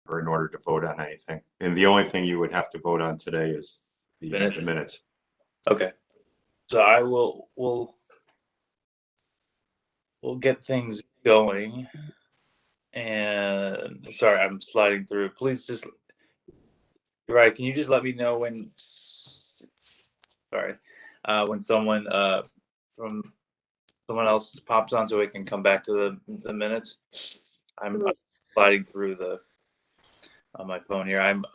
or in order to vote on anything. And the only thing you would have to vote on today is the minutes. Okay. So we'll get things going. And sorry, I'm sliding through. Please just, right, can you just let me know when, sorry, when someone from someone else pops on so we can come back to the minutes? I'm sliding through on my phone here. I'm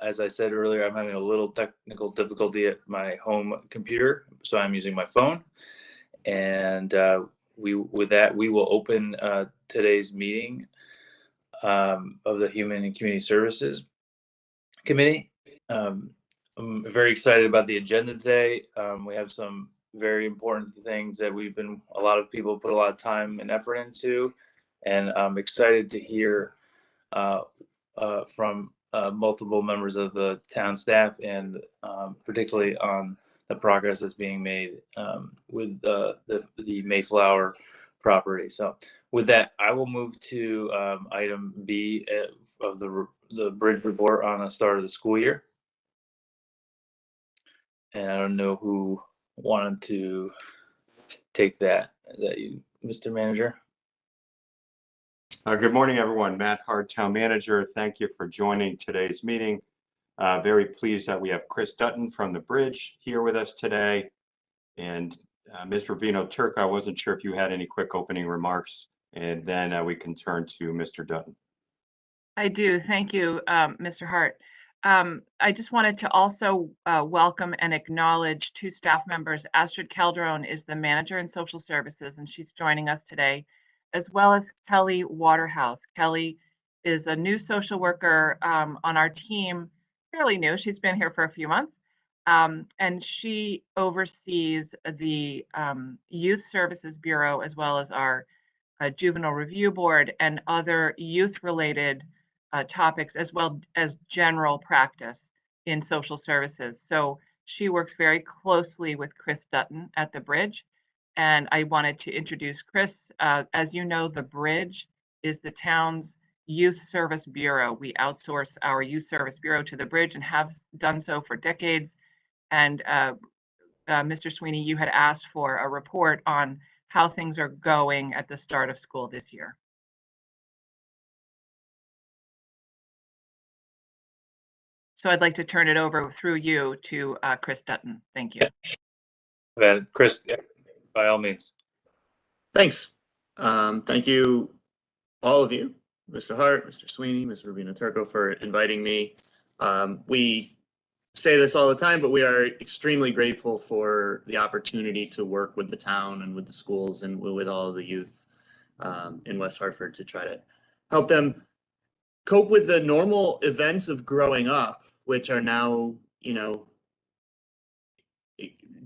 as I said earlier, I'm having a little technical difficulty at my home computer, so I'm using my phone. And with that, we will open today's meeting of the Human and Community Services Committee. I'm very excited about the agenda today. We have some very important things that a lot of people put a lot of time and effort into, and I'm excited to hear from multiple members of the town staff, and particularly on the progress that's being made with the Mayflower property. So with that, I will move to item B of the bridge report on the start of the school year. And I don't know who wanted to take that. Is that you, Mr. Manager? Good morning, everyone. Matt Hart, Town Manager. Thank you for joining today's meeting. Very pleased that we have Chris Dutton from the Bridge here with us today. And Ms. Rubino Turk, I wasn't sure if you had any quick opening remarks, and then we can turn to Mr. Dutton. I do. Thank you, Mr. Hart. I just wanted to also welcome and acknowledge two staff members. Astrid Calderon is the manager in social services, and she's joining us today, as well as Kelly Waterhouse. Kelly is a new social worker on our team, fairly new. She's been here for a few months, and she oversees the Youth Services Bureau, as well as our Juvenile Review Board and other youth-related topics, as well as general practice in social services. So she works very closely with Chris Dutton at the Bridge. And I wanted to introduce Chris. As you know, the Bridge is the town's youth service bureau. We outsource our youth service bureau to the Bridge and have done so for decades. And Mr. Sweeney, you had asked for a report on how things are going at the start of school this year. So I'd like to turn it over through you to Chris Dutton. Thank you. Chris, by all means. Thanks. Thank you, all of you, Mr. Hart, Mr. Sweeney, Ms. Rubino Turco, for inviting me. We say this all the time, but we are extremely grateful for the opportunity to work with the town and with the schools and with all of the youth in West Hartford to try to help them cope with the normal events of growing up, which are now, you know,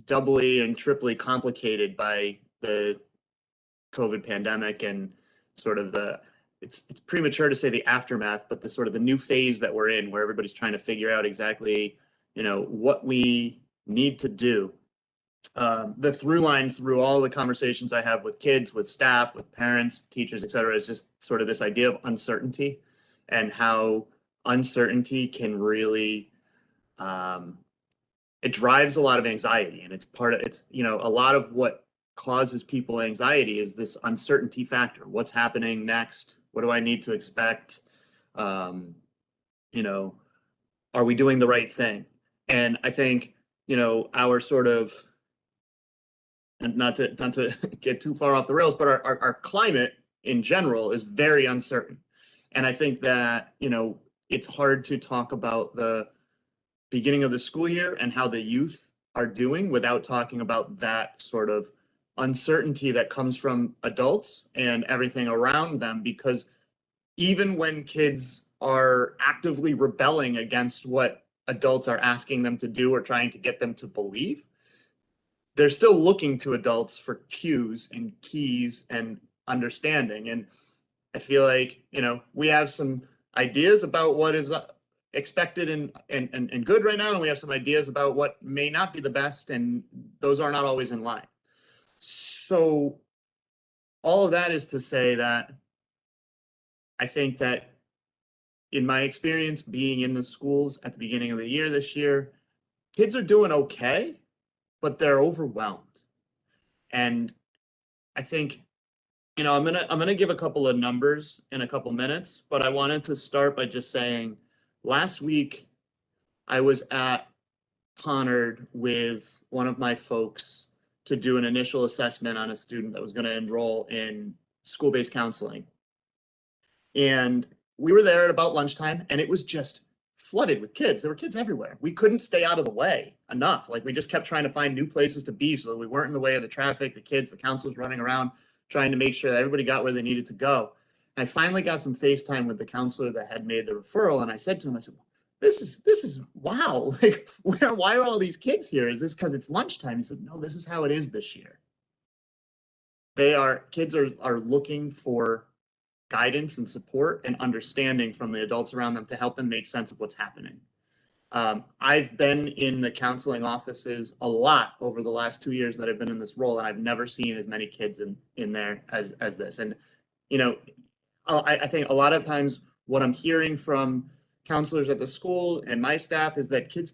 doubly and triply complicated by the COVID pandemic and sort of it's premature to say the aftermath, but the sort of the new phase that we're in, where everybody's trying to figure out exactly, you know, what we need to do. The through line through all the conversations I have with kids, with staff, with parents, teachers, et cetera, is just sort of this idea of uncertainty and how uncertainty can really, it drives a lot of anxiety, and it's, you know, a lot of what causes people anxiety is this uncertainty factor. What's happening next? What do I need to expect? You know, are we doing the right thing? And I think, you know, our sort of, and not to get too far off the rails, but our climate in general is very uncertain. And I think that, you know, it's hard to talk about the beginning of the school year and how the youth are doing without talking about that sort of uncertainty that comes from adults and everything around them, because even when kids are actively rebelling against what adults are asking them to do or trying to get them to believe, they're still looking to adults for cues and keys and understanding. And I feel like, you know, we have some ideas about what is expected and good right now, and we have some ideas about what may not be the best, and those are not always in line. So all of that is to say that I think that in my experience being in the schools at the beginning of the year this year, kids are doing okay, but they're overwhelmed. And I think, I'm gonna give a couple of numbers in a couple minutes, but I wanted to start by just saying, last week I was at Conard with one of my folks to do an initial assessment on a student that was going to enroll in school-based counseling. And we were there at about lunchtime, and it was just flooded with kids. There were kids everywhere. We couldn't stay out of the way enough. Like, we just kept trying to find new places to be so that we weren't in the way of the traffic, the kids, the counselors running around, trying to make sure that everybody got where they needed to go. And I finally got some FaceTime with the counselor that had made the referral, and I said to him, I said, this is wow. Like, why are all these kids here? Is this because it's lunchtime? He said, no, this is how it is this year. Kids are looking for guidance and support and understanding from the adults around them to help them make sense of what's happening. I've been in the counseling offices a lot over the last 2 years that I've been in this role, and I've never seen as many kids in there as this. And, I think a lot of times what I'm hearing from counselors at the school and my staff is that kids,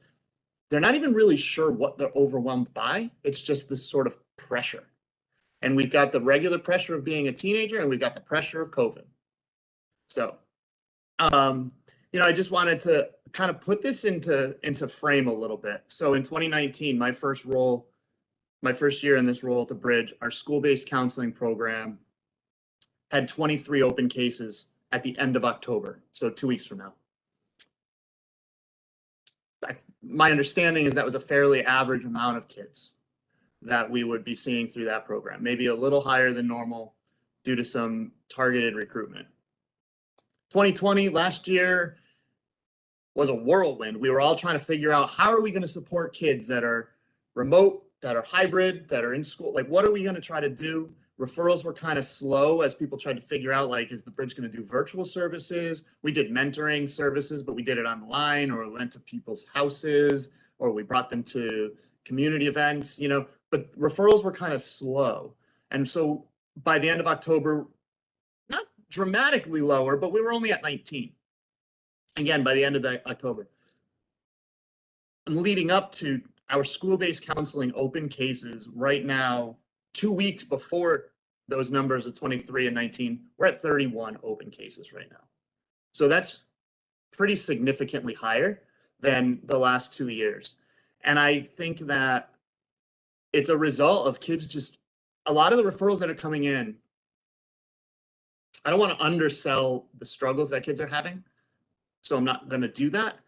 they're not even really sure what they're overwhelmed by. It's just this sort of pressure. And we've got the regular pressure of being a teenager, and we've got the pressure of COVID. So, I just wanted to kind of put this into frame a little bit. So in 2019, my first year in this role at the Bridge, our school-based counseling program had 23 open cases at the end of October, so 2 weeks from now. My understanding is that was a fairly average amount of kids that we would be seeing through that program, maybe a little higher than normal due to some targeted recruitment. 2020, last year, was a whirlwind. We were all trying to figure out, how are we going to support kids that are remote, that are hybrid, that are in school? Like, what are we going to try to do? Referrals were kind of slow as people tried to figure out, like, is the Bridge going to do virtual services? We did mentoring services, but we did it online, or we went to people's houses, or we brought them to community events, but referrals were kind of slow. And so by the end of October, not dramatically lower, but we were only at 19. Again, by the end of October. I'm leading up to our school-based counseling open cases right now, 2 weeks before those numbers of 23 and 19, we're at 31 open cases right now. So that's pretty significantly higher than the last 2 years. And I think that it's a result of kids a lot of the referrals that are coming in, I don't want to undersell the struggles that kids are having, so I'm not going to do that.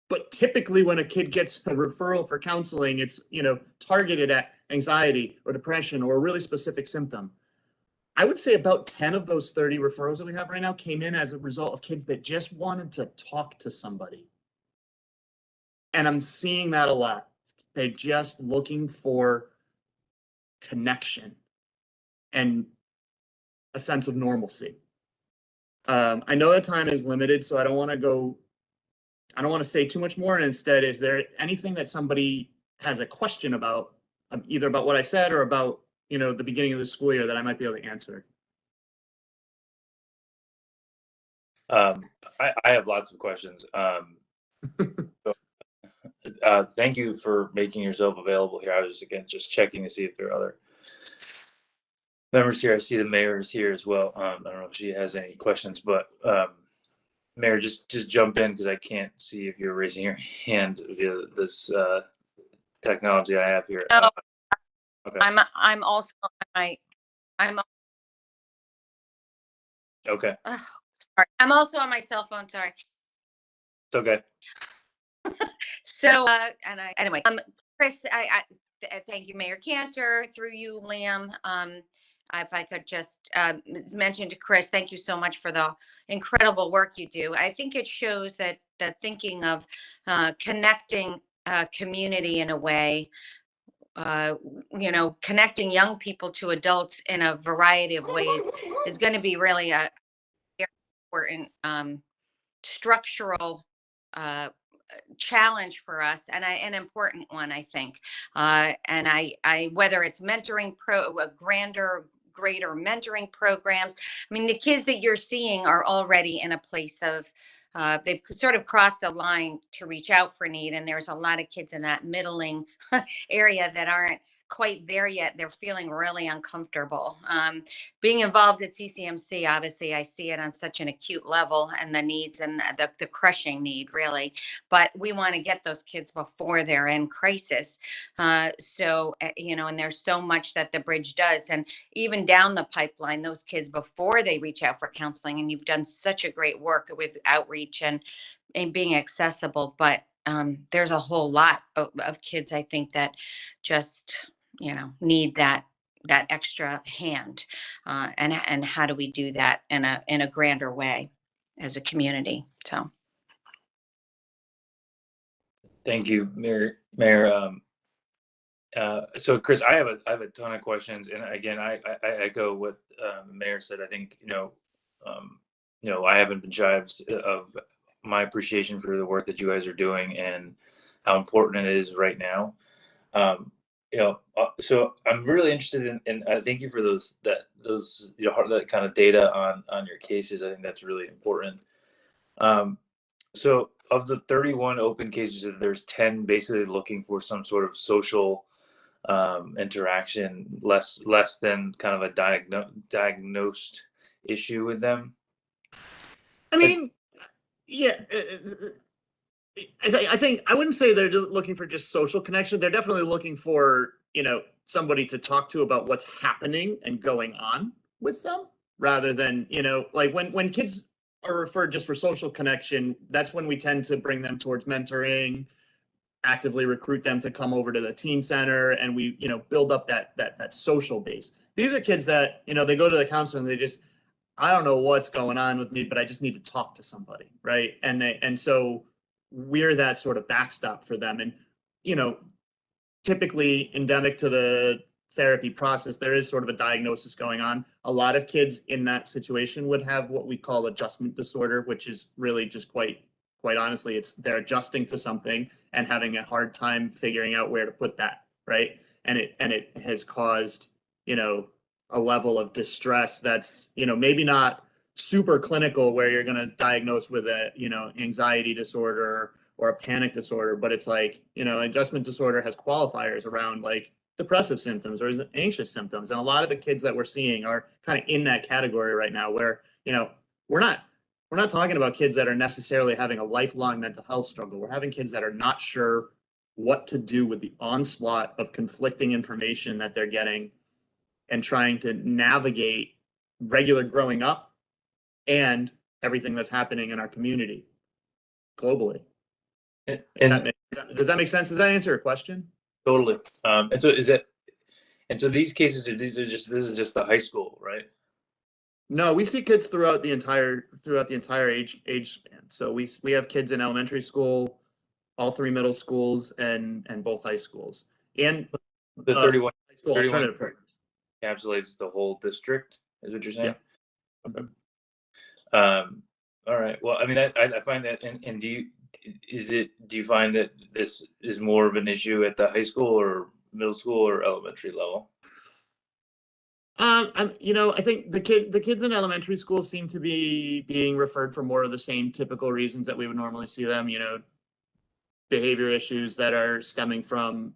But typically when a kid gets a referral for counseling, it's, targeted at anxiety or depression or a really specific symptom. I would say about 10 of those 30 referrals that we have right now came in as a result of kids that just wanted to talk to somebody. And I'm seeing that a lot. They're just looking for connection and a sense of normalcy. I know that time is limited, so I don't want to say too much more. And instead, is there anything that somebody has a question about, either about what I said or about, the beginning of the school year, that I might be able to answer? I have lots of questions. Thank you for making yourself available here. I was, again, just checking to see if there are other members here. I see the mayor is here as well. I don't know if she has any questions, but Mayor, just jump in, because I can't see if you're raising your hand via this technology I have here. No, Okay. I'm also on Okay. sorry. I'm also on my cell phone. Sorry. It's okay. So anyway, Chris, I thank you, Mayor Cantor, through you, Liam. If I could just mention to Chris, thank you so much for the incredible work you do. I think it shows that the thinking of connecting community in a way, connecting young people to adults in a variety of ways is going to be really a very important structural challenge for us, and an important one, I think. And I whether it's mentoring greater mentoring programs. I mean, the kids that you're seeing are already in a place of they've sort of crossed a line to reach out for need. And there's a lot of kids in that middling area that aren't quite there yet. They're feeling really uncomfortable. Being involved at CCMC, obviously, I see it on such an acute level and the needs and the crushing need, really. But we want to get those kids before they're in crisis. And there's so much that the bridge does. And even down the pipeline, those kids before they reach out for counseling, and you've done such a great work with outreach and being accessible. But there's a whole lot of kids, I think, that just need that extra hand, and how do we do that in a grander way as a community? So Thank you, Mayor. So Chris, I have a ton of questions, and again, I echo what the mayor said. I think I haven't been shy of my appreciation for the work that you guys are doing and how important it is right now. So I'm really interested in thank you for that kind of data on your cases. I think that's really important. So of the 31 open cases, there's 10 basically looking for some sort of social interaction, less than kind of a diagnosed issue with them. I mean, yeah. I think I wouldn't say they're looking for just social connection. They're definitely looking for, somebody to talk to about what's happening and going on with them, rather than, like when kids are referred just for social connection, that's when we tend to bring them towards mentoring, actively recruit them to come over to the teen center, and we, build up that social base. These are kids that, they go to the counselor and they just, I don't know what's going on with me, but I just need to talk to somebody, right? And so we're that sort of backstop for them. And, typically endemic to the therapy process, there is sort of a diagnosis going on. A lot of kids in that situation would have what we call adjustment disorder, which is really just quite honestly, they're adjusting to something and having a hard time figuring out where to put that, right? And it has caused, a level of distress that's, maybe not super clinical where you're going to diagnose with a, anxiety disorder or a panic disorder, but it's like, adjustment disorder has qualifiers around like depressive symptoms or anxious symptoms. And a lot of the kids that we're seeing are kind of in that category right now where, we're not talking about kids that are necessarily having a lifelong mental health struggle. We're having kids that are not sure what to do with the onslaught of conflicting information that they're getting and trying to navigate regular growing up and everything that's happening in our community globally. Does that make sense? Does that answer your question? Totally. So these cases this is just the high school, right? No, we see kids throughout the entire age span. So we have kids in elementary school, all 3 middle schools, and both high schools, and the 31 high school alternative programs. Encapsulates the whole district, is what you're saying? Yeah. Okay. All right. Well, I mean, I find that, and do you find that this is more of an issue at the high school or middle school or elementary level? I think the kids in elementary school seem to be being referred for more of the same typical reasons that we would normally see them, behavior issues that are stemming from,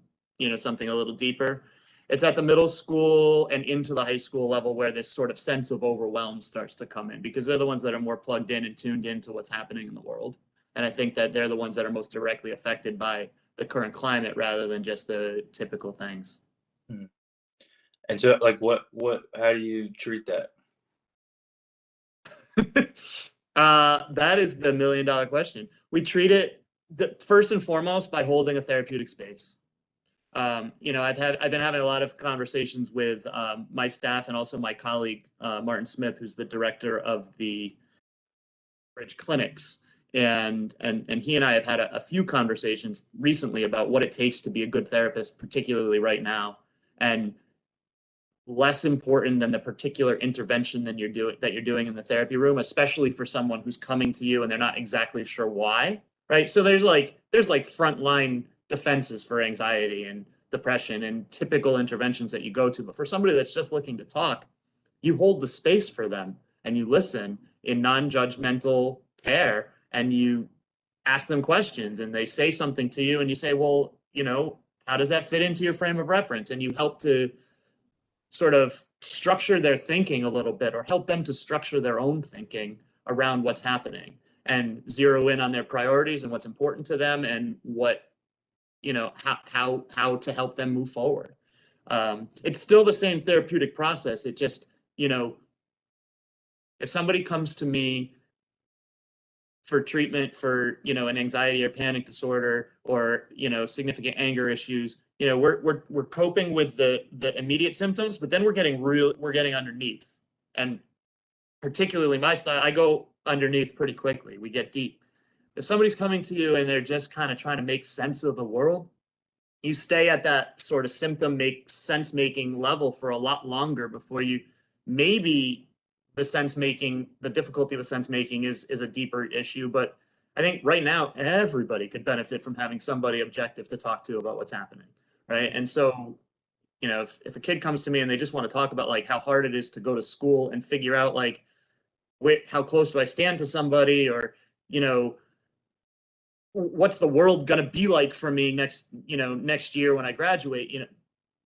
something a little deeper. It's at the middle school and into the high school level where this sort of sense of overwhelm starts to come in, because they're the ones that are more plugged in and tuned into what's happening in the world. And I think that they're the ones that are most directly affected by the current climate rather than just the typical things. Hmm. And so, like, how do you treat that? That is the $1 million question. We treat it first and foremost by holding a therapeutic space. I've been having a lot of conversations with my staff and also my colleague Martin Smith, who's the director of the Bridge Clinics, and he and I have had a few conversations recently about what it takes to be a good therapist, particularly right now, and less important than the particular intervention that you're doing in the therapy room, especially for someone who's coming to you and they're not exactly sure why, right? So there's like frontline defenses for anxiety and depression and typical interventions that you go to. But for somebody that's just looking to talk, you hold the space for them and you listen in non-judgmental care and you ask them questions and they say something to you and you say, well, you know, how does that fit into your frame of reference? And you help to sort of structure their thinking a little bit, or help them to structure their own thinking around what's happening, and zero in on their priorities and what's important to them, and what, you know, how to help them move forward. It's still the same therapeutic process. It just, you know, if somebody comes to me for treatment for, you know, an anxiety or panic disorder, or, you know, significant anger issues, you know, we're coping with the immediate symptoms, but then we're getting underneath. And particularly my style, I go underneath pretty quickly. We get deep. If somebody's coming to you and they're just kind of trying to make sense of the world, you stay at that sort of sense making level for a lot longer before you, maybe the difficulty with sense making is a deeper issue. But I think right now everybody could benefit from having somebody objective to talk to about what's happening, right? And so, you know, if a kid comes to me and they just want to talk about like how hard it is to go to school and figure out like how close do I stand to somebody, or, you know, what's the world going to be like for me next year when I graduate, you know,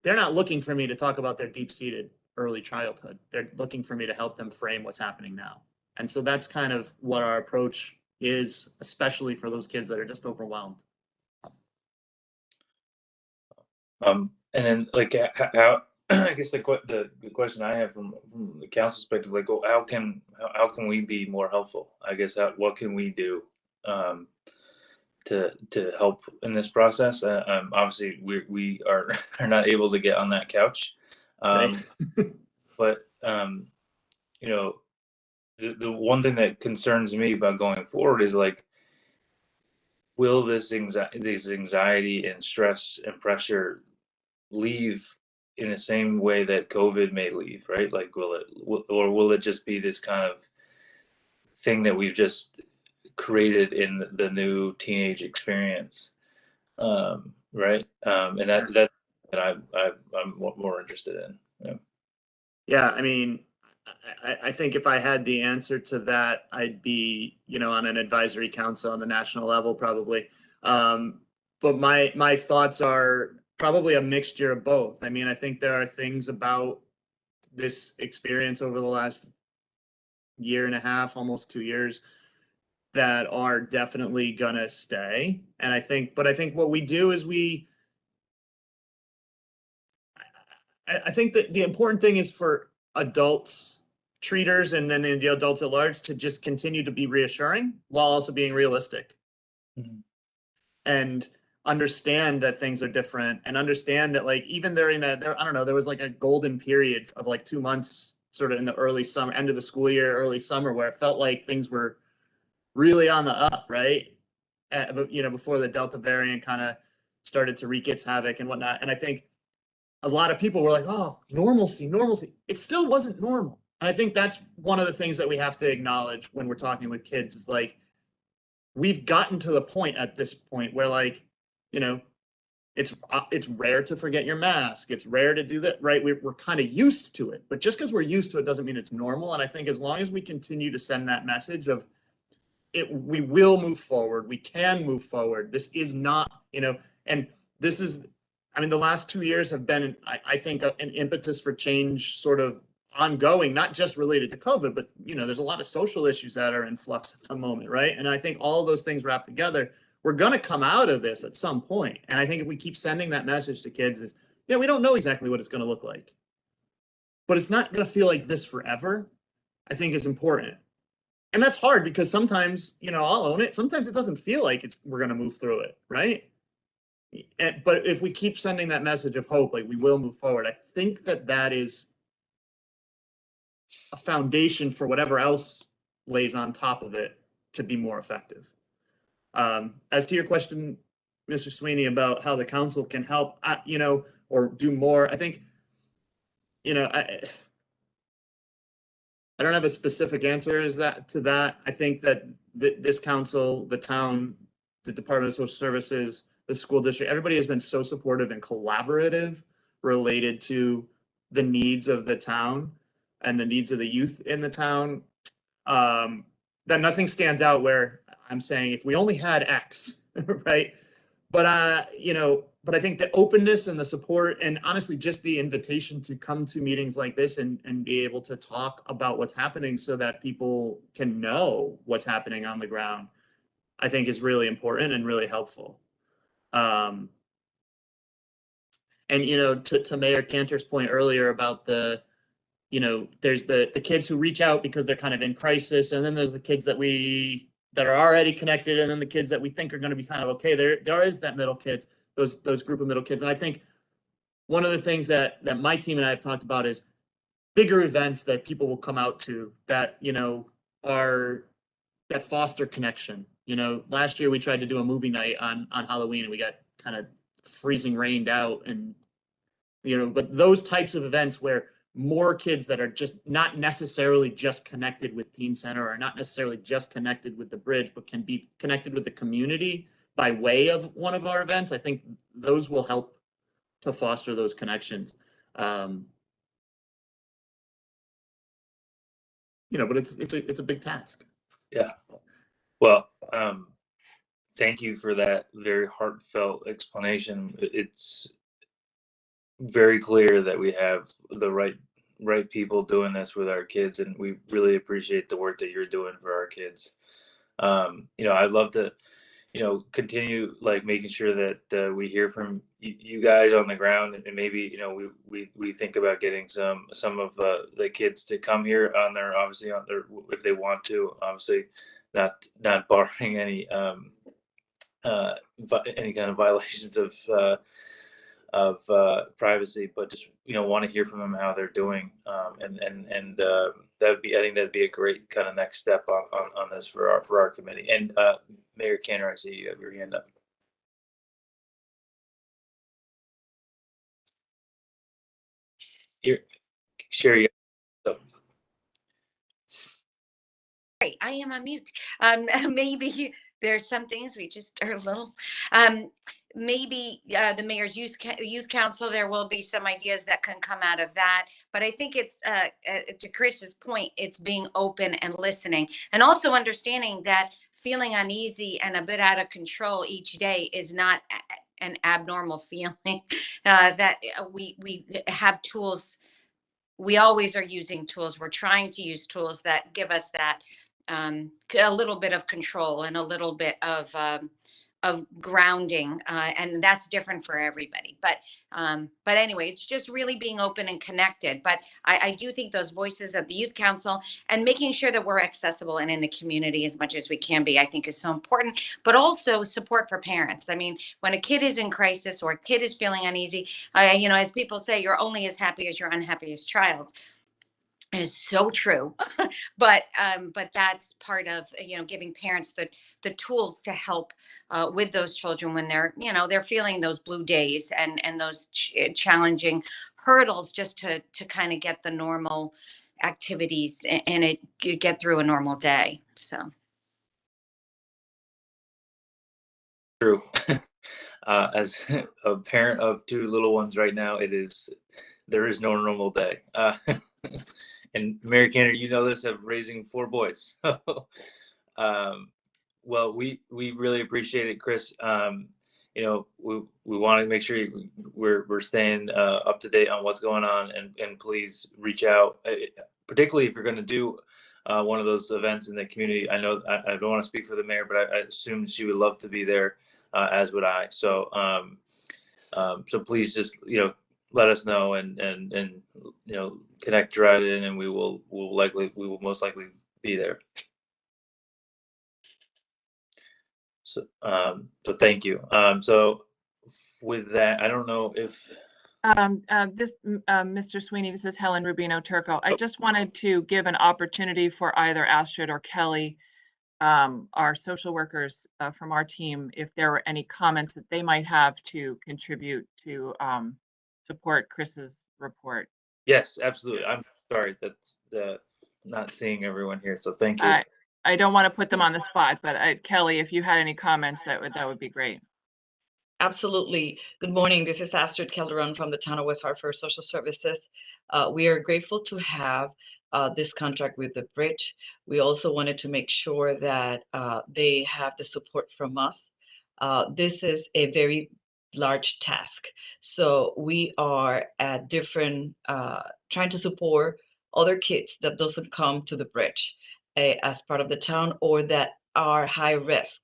they're not looking for me to talk about their deep-seated early childhood. They're looking for me to help them frame what's happening now. And so that's kind of what our approach is, especially for those kids that are just overwhelmed. And then like how I guess the question I have from the council perspective, like, well, how can we be more helpful? I guess what can we do to help in this process? Obviously we are not able to get on that couch, Right. but you know, the one thing that concerns me about going forward is like, will this anxiety and stress and pressure leave in the same way that COVID may leave, right? Like, will it just be this kind of thing that we've just created in the new teenage experience, right? And that's I'm more interested in. Yeah. Yeah, I mean, I think if I had the answer to that, I'd be, you know, on an advisory council on the national level, probably. But my thoughts are probably a mixture of both. I mean, I think there are things about this experience over the last year and a half, almost 2 years, that are definitely gonna stay. And I think what we do is I think that the important thing is for adults, treaters, and then the adults at large to just continue to be reassuring while also being realistic. Mhm. And understand that things are different, and understand that like even during that, I don't know, there was like a golden period of like 2 months sort of in the early summer, end of the school year, early summer, where it felt like things were really on the up, right? But, you know, before the Delta variant kind of started to wreak its havoc and whatnot. And I think a lot of people were like, oh, normalcy. It still wasn't normal. And I think that's one of the things that we have to acknowledge when we're talking with kids is like, we've gotten to the point at this point where like, you know, it's rare to forget your mask. It's rare to do that, right? We're kind of used to it, but just because we're used to it doesn't mean it's normal. And I think as long as we continue to send that message of we will move forward, we can move forward. This is not, you know, and this is, I mean, the last 2 years have been, I think, an impetus for change sort of ongoing, not just related to COVID, but, you know, there's a lot of social issues that are in flux at the moment, right? And I think all those things wrapped together, we're going to come out of this at some point. And I think if we keep sending that message to kids is, yeah, we don't know exactly what it's going to look like, but it's not going to feel like this forever, I think is important. And that's hard because sometimes, you know, I'll own it. Sometimes it doesn't feel like we're going to move through it, right? But if we keep sending that message of hope, like we will move forward, I think that is a foundation for whatever else lays on top of it to be more effective. As to your question, Mr. Sweeney, about how the council can help, you know, or do more, I think, you know, I don't have a specific answer to that. I think that this council, the town, the Department of Social Services, the school district, everybody has been so supportive and collaborative related to the needs of the town and the needs of the youth in the town, that nothing stands out where I'm saying if we only had X, right? But but I think the openness and the support, and honestly, just the invitation to come to meetings like this and be able to talk about what's happening so that people can know what's happening on the ground, I think is really important and really helpful. And to Mayor Cantor's point earlier about there's the kids who reach out because they're kind of in crisis, and then there's the kids that are already connected, and then the kids that we think are going to be kind of okay. There is that middle kids, those group of middle kids. And I think one of the things that my team and I have talked about is bigger events that people will come out to that that foster connection. Last year we tried to do a movie night on Halloween, and we got kind of freezing rained out, and but those types of events where more kids that are just not necessarily just connected with Teen Center, or not necessarily just connected with the bridge, but can be connected with the community by way of one of our events, I think those will help to foster those connections. But it's a big task. Yeah. Well, thank you for that very heartfelt explanation. It's very clear that we have the right people doing this with our kids, and we really appreciate the work that you're doing for our kids. I'd love to continue like making sure that we hear from you guys on the ground, and maybe we think about getting some of the kids to come here obviously on their, if they want to, obviously not barring any kind of violations of privacy, but just want to hear from them how they're doing, and I think that'd be a great kind of next step on this for our committee. And Mayor Cantor, I see you have your hand up. Sherry. Right, I am on mute. Maybe there's some things we just are a little. Maybe the mayor's youth council, there will be some ideas that can come out of that. But I think it's to Chris's point, it's being open and listening, and also understanding that feeling uneasy and a bit out of control each day is not an abnormal feeling. That we have tools. We always are using tools. We're trying to use tools that give us that a little bit of control and a little bit of grounding, and that's different for everybody. But anyway, it's just really being open and connected. But I do think those voices of the youth council and making sure that we're accessible and in the community as much as we can be, I think is so important. But also support for parents. I mean, when a kid is in crisis or a kid is feeling uneasy, as people say, you're only as happy as your unhappiest child. Is so true. But that's part of giving parents the tools to help with those children when they're feeling those blue days and those challenging hurdles, just to kind of get the normal activities and get through a normal day. So True. As a parent of two little ones right now, there is no normal day. And Mary Cantor, this, of raising 4 boys. Well, we really appreciate it, Chris. We want to make sure we're staying up to date on what's going on, and please reach out, particularly if you're going to do one of those events in the community. I know I don't want to speak for the mayor, but I assume she would love to be there, as would I. So so please just let us know, and connect right in, and we will most likely be there. So thank you. So with that, I don't know if Mr. Sweeney, this is Helen Rubino Turco. I just wanted to give an opportunity for either Astrid or Kelly, our social workers from our team, if there were any comments that they might have to contribute to support Chris's report. Yes, absolutely. I'm sorry that's not seeing everyone here, so thank you. I don't want to put them on the spot, but Kelly, if you had any comments, that would be great. Absolutely. Good morning. This is Astrid Calderon from the Town of West Hartford Social Services. We are grateful to have this contract with the bridge. We also wanted to make sure that they have the support from us. This is a very large task. So we are at different, trying to support other kids that doesn't come to the bridge as part of the town or that are high risk.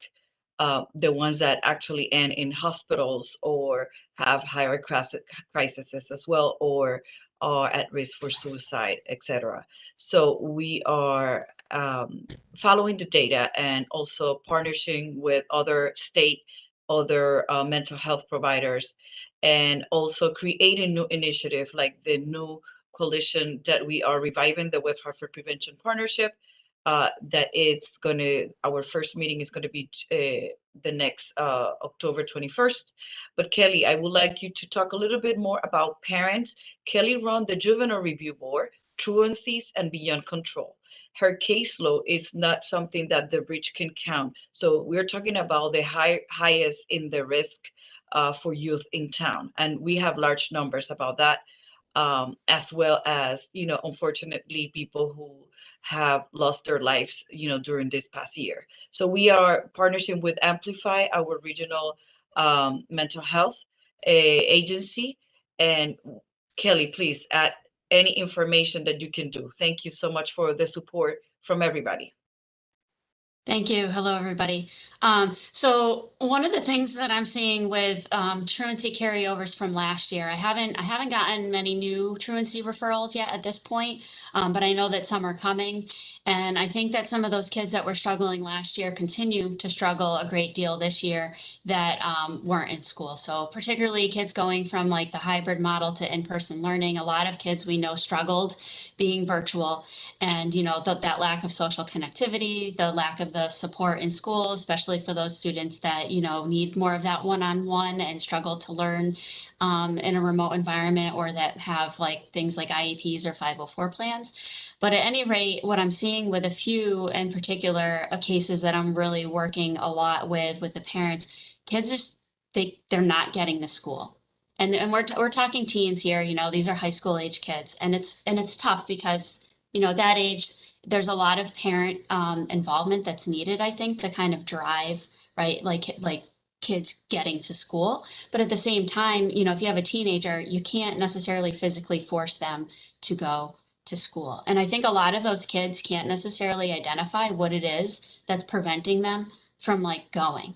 The ones that actually end in hospitals or have higher crises as well, or are at risk for suicide, etc. So we are following the data and also partnering with other state, other mental health providers, and also creating new initiative like the new coalition that we are reviving, the West Hartford Prevention Partnership. That it's going to, our first meeting is going to be the next October 21st. But Kelly, I would like you to talk a little bit more about parents. Kelly run the Juvenile Review Board, truancies and beyond control. Her caseload is not something that the bridge can count. So we're talking about the highest in the risk for youth in town. And we have large numbers about that, as well as, unfortunately, people who have lost their lives, during this past year. So we are partnering with Amplify, our regional mental health agency. And Kelly, please add any information that you can do. Thank you so much for the support from everybody. Thank you. Hello, everybody. So one of the things that I'm seeing with truancy carryovers from last year, I haven't gotten many new truancy referrals yet at this point, but I know that some are coming. And I think that some of those kids that were struggling last year continue to struggle a great deal this year that weren't in school. So particularly kids going from like the hybrid model to in-person learning, a lot of kids we know struggled being virtual, and that lack of social connectivity, the lack of the support in school, especially for those students that need more of that one-on-one and struggle to learn in a remote environment, or that have like things like IEPs or 504 plans. But at any rate, what I'm seeing with a few in particular cases that I'm really working a lot with the parents, kids just they're not getting to school. And we're talking teens here, these are high school age kids, and it's tough because that age, there's a lot of parent involvement that's needed, I think, to kind of drive, right, like kids getting to school. But at the same time, if you have a teenager, you can't necessarily physically force them to go to school. And I think a lot of those kids can't necessarily identify what it is that's preventing them from like going.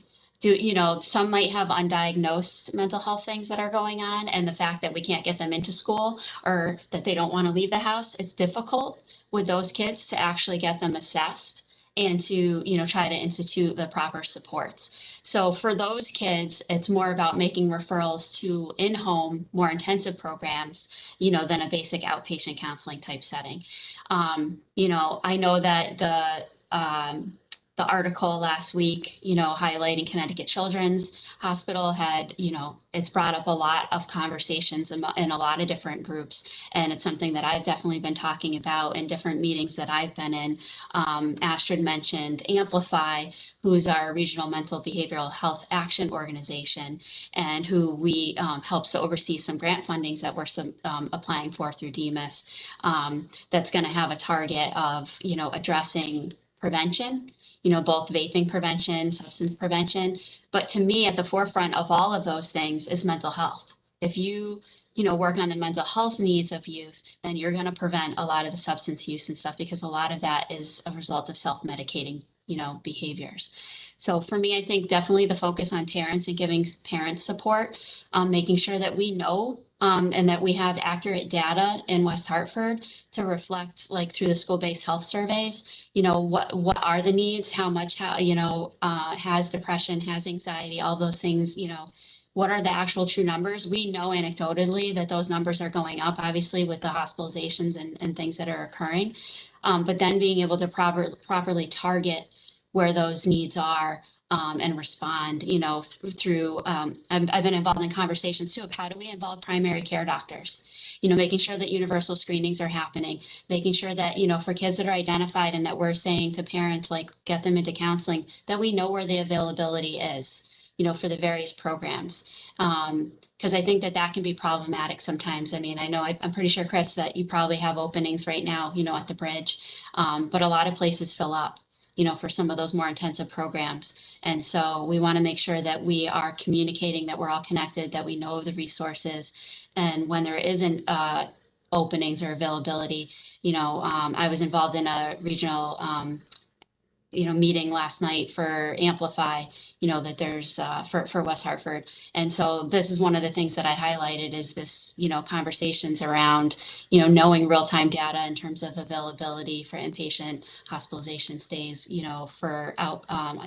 Some might have undiagnosed mental health things that are going on, and the fact that we can't get them into school or that they don't want to leave the house, it's difficult with those kids to actually get them assessed and to try to institute the proper supports. So for those kids, it's more about making referrals to in-home, more intensive programs, than a basic outpatient counseling type setting. I know that the article last week, highlighting Connecticut Children's Hospital had, it's brought up a lot of conversations in a lot of different groups. And it's something that I've definitely been talking about in different meetings that I've been in. Astrid mentioned Amplify, who's our regional mental behavioral health action organization, and who we helps to oversee some grant fundings that we're applying for through DEMIS. That's going to have a target of, addressing prevention, both vaping prevention, substance prevention. But to me, at the forefront of all of those things is mental health. If you, work on the mental health needs of youth, then you're going to prevent a lot of the substance use and stuff, because a lot of that is a result of self-medicating, behaviors. So for me, I think definitely the focus on parents and giving parents support, making sure that we know and that we have accurate data in West Hartford to reflect, like through the school-based health surveys, what are the needs, how much, has depression, has anxiety, all those things, what are the actual true numbers? We know anecdotally that those numbers are going up, obviously, with the hospitalizations and things that are occurring. But then being able to properly target where those needs are and respond, through, I've been involved in conversations too of how do we involve primary care doctors, making sure that universal screenings are happening, making sure that, for kids that are identified and that we're saying to parents, like, get them into counseling, that we know where the availability is. for the various programs. Because I think that can be problematic sometimes. I mean, I know I'm pretty sure, Chris, that you probably have openings right now, at the bridge, but a lot of places fill up, for some of those more intensive programs. And so we want to make sure that we are communicating, that we're all connected, that we know of the resources. And when there isn't openings or availability, I was involved in a regional meeting last night for Amplify, that there's for West Hartford. And so this is one of the things that I highlighted is this, conversations around, knowing real-time data in terms of availability for inpatient hospitalization stays, for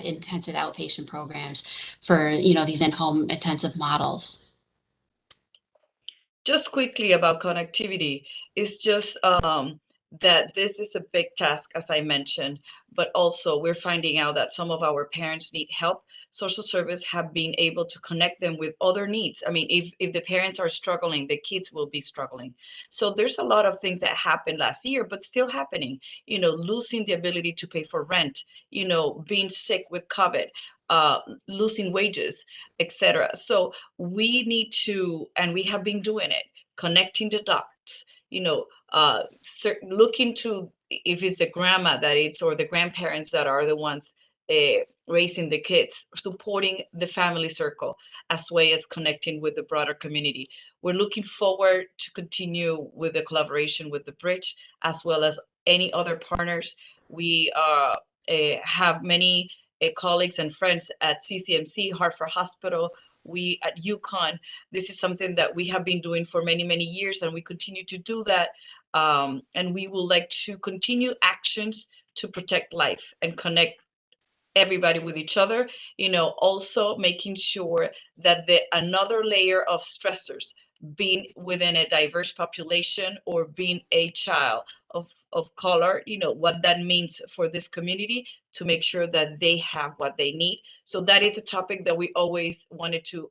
intensive outpatient programs, for, these in-home intensive models. Just quickly about connectivity, it's just that this is a big task, as I mentioned, but also we're finding out that some of our parents need help. Social service have been able to connect them with other needs. I mean, if the parents are struggling, the kids will be struggling. So there's a lot of things that happened last year, but still happening, losing the ability to pay for rent, being sick with COVID, losing wages, etc. So we need to, and we have been doing it, connecting the dots, look into if it's the grandma that it's or the grandparents that are the ones raising the kids, supporting the family circle as well as connecting with the broader community. We're looking forward to continue with the collaboration with the Bridge as well as any other partners. We have many colleagues and friends at CCMC, Hartford Hospital, we at UConn. This is something that we have been doing for many, many years, and we continue to do that. And we would like to continue actions to protect life and connect everybody with each other, also making sure that another layer of stressors, being within a diverse population or being a child of color, what that means for this community to make sure that they have what they need. So that is a topic that we always wanted to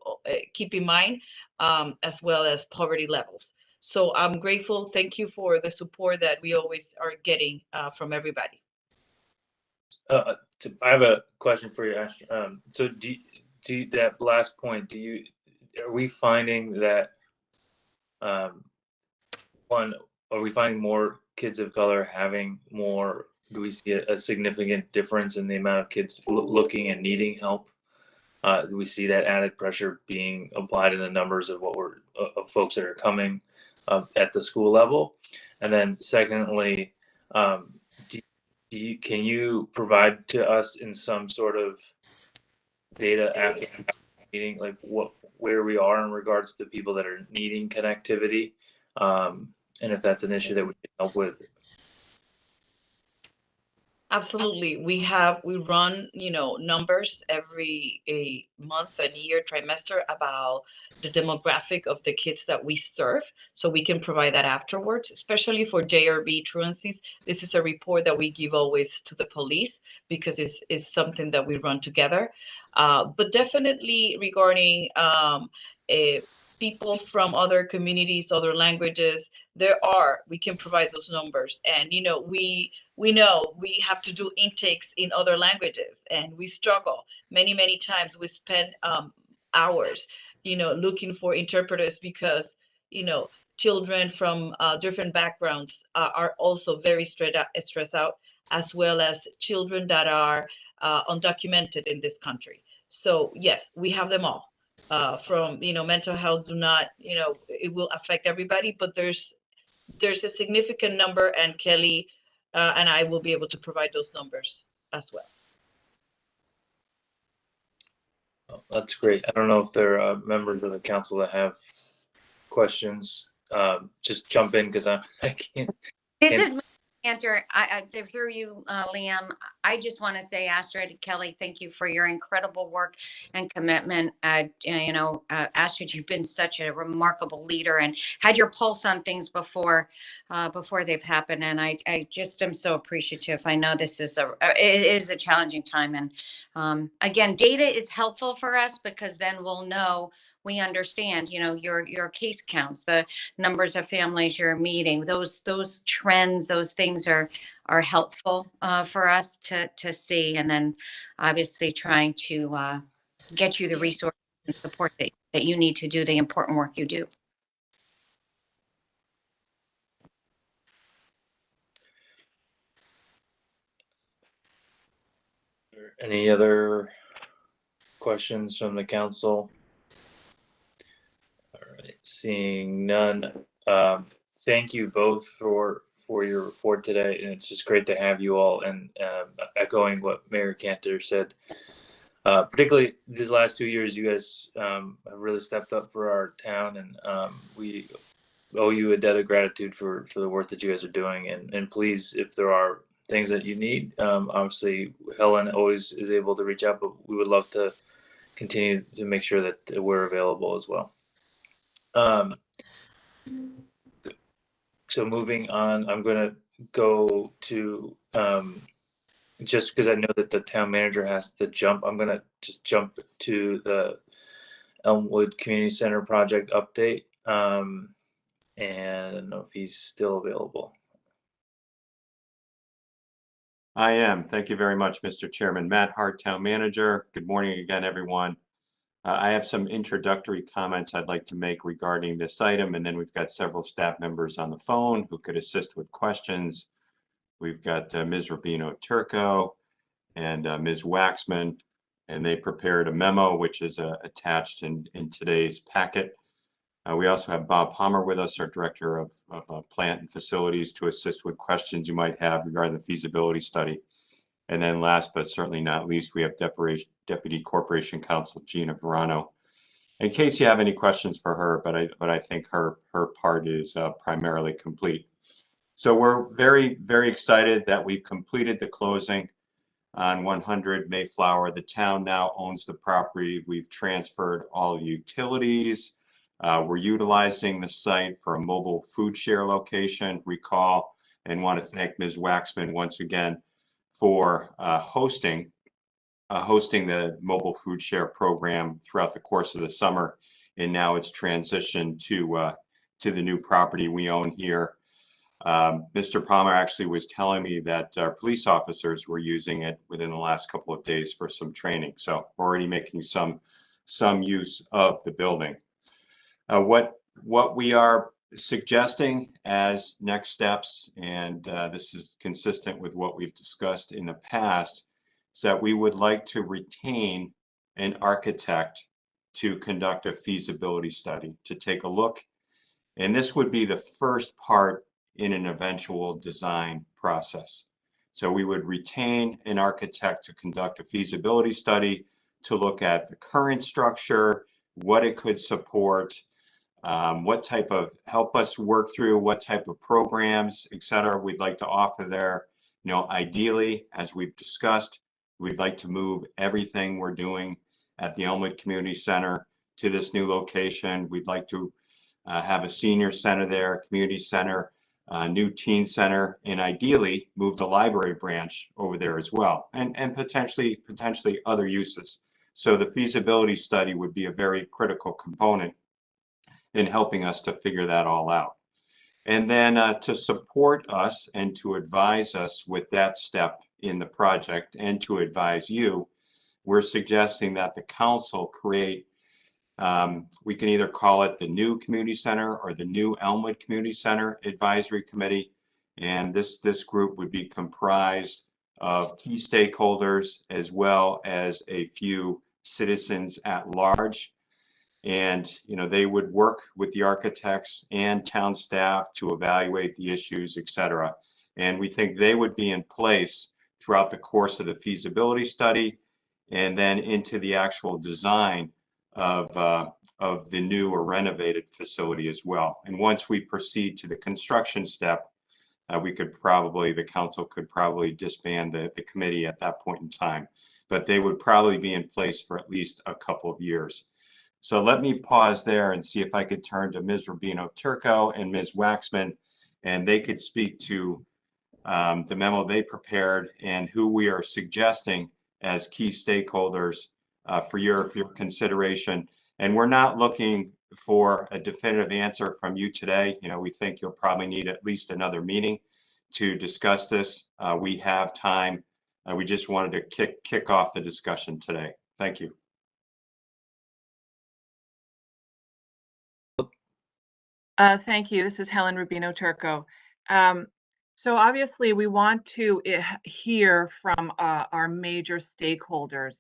keep in mind, as well as poverty levels. So I'm grateful. Thank you for the support that we always are getting from everybody. I have a question for you, Ash. So do you, that last point, are we finding that, are we finding more kids of color having more, do we see a significant difference in the amount of kids looking and needing help? Do we see that added pressure being applied in the numbers of of folks that are coming at the school level? And then secondly, can you provide to us in some sort of data after the meeting, like where we are in regards to people that are needing connectivity, and if that's an issue that we can help with? Absolutely. We run, numbers every a month and year, trimester about the demographic of the kids that we serve. So we can provide that afterwards, especially for JRB truancies. This is a report that we give always to the police because it's something that we run together. But definitely regarding people from other communities, other languages, we can provide those numbers. And, we know we have to do intakes in other languages and we struggle many times. We spend hours looking for interpreters because children from different backgrounds are also very stressed out, as well as children that are undocumented in this country. So yes, we have them all. From mental health, it will affect everybody, but there's a significant number, and Kelly and I will be able to provide those numbers as well. That's great. I don't know if there are members of the council that have questions. Just jump in because I can't. This is Cantor. Through you, Liam. I just want to say, Astrid, Kelly, thank you for your incredible work and commitment. Astrid, you've been such a remarkable leader and had your pulse on things before they've happened. And I just am so appreciative. I know this is it is a challenging time. And again, data is helpful for us because then we'll know. We understand, your case counts, the numbers of families you're meeting, those trends, those things are helpful for us to see. And then obviously trying to get you the resources and support that you need to do the important work you do. Any other questions from the council? All right, seeing none. Thank you both for your report today, and it's just great to have you all. And echoing what Mayor Cantor said, particularly these last 2 years, you guys have really stepped up for our town, and we owe you a debt of gratitude for the work that you guys are doing. And please, if there are things that you need, obviously Helen always is able to reach out, but we would love to continue to make sure that we're available as well. So moving on, I'm going to go to, just because I know that the town manager has to jump, I'm going to just jump to the Elmwood Community Center project update. And I don't know if he's still available. I am. Thank you very much, Mr. Chairman. Matt Hart, Town Manager. Good morning again, everyone. I have some introductory comments I'd like to make regarding this item, and then we've got several staff members on the phone who could assist with questions. We've got Ms. Rubino Turco and Ms. Waxman, and they prepared a memo which is attached in today's packet. We also have Bob Palmer with us, our Director of Plant and Facilities, to assist with questions you might have regarding the feasibility study. And then last but certainly not least, we have Deputy Corporation Counsel Gina Verano, in case you have any questions for her, but I think her part is primarily complete. So we're very, very excited that we've completed the closing on 100 Mayflower. The town now owns the property. We've transferred all the utilities. We're utilizing the site for a mobile food share location, recall, and want to thank Ms. Waxman once again for hosting the mobile food share program throughout the course of the summer. And now it's transitioned to the new property we own here. Mr. Palmer actually was telling me that our police officers were using it within the last couple of days for some training. So we're already making some use of the building. What we are suggesting as next steps, and this is consistent with what we've discussed in the past, is that we would like to retain an architect to conduct a feasibility study, to take a look. And this would be the first part in an eventual design process. So we would retain an architect to conduct a feasibility study to look at the current structure, what it could support, what type of, help us work through what type of programs, et cetera, we'd like to offer there. You know, ideally, as we've discussed, we'd like to move everything we're doing at the Elmwood Community Center to this new location. We'd like to have a senior center there, a community center, a new teen center, and ideally move the library branch over there as well, and potentially other uses. So the feasibility study would be a very critical component in helping us to figure that all out. And then to support us and to advise us with that step in the project and to advise you, we're suggesting that the council create, we can either call it the new community center or the new Elmwood Community Center Advisory Committee. And this group would be comprised of key stakeholders as well as a few citizens at large. And, you know, they would work with the architects and town staff to evaluate the issues, et cetera. And we think they would be in place throughout the course of the feasibility study and then into the actual design of the new or renovated facility as well. And once we proceed to the construction step, the council could probably disband the committee at that point in time, but they would probably be in place for at least a couple of years. So let me pause there and see if I could turn to Ms. Rubino Turco and Ms. Waxman, and they could speak to the memo they prepared and who we are suggesting as key stakeholders for your consideration. And we're not looking for a definitive answer from you today. You know, we think you'll probably need at least another meeting to discuss this. We have time. We just wanted to kick off the discussion today. Thank you. Thank you. This is Helen Rubino Turco. So obviously we want to hear from our major stakeholders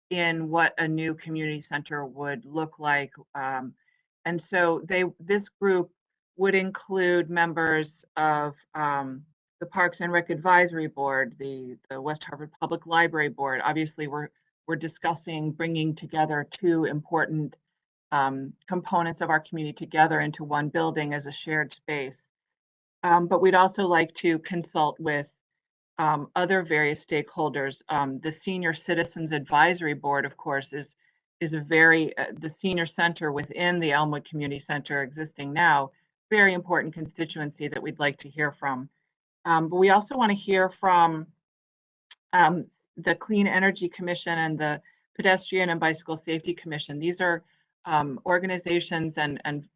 in what a new community center would look like. And so this group would include members of the Parks and Rec Advisory Board, the West Hartford Public Library Board. Obviously, we're discussing bringing together two important components of our community together into one building as a shared space. But we'd also like to consult with other various stakeholders. The Senior Citizens Advisory Board, of course, is a very, the senior center within the Elmwood Community Center existing now, very important constituency that we'd like to hear from. But we also want to hear from the Clean Energy Commission and the Pedestrian and Bicycle Safety Commission. These are organizations and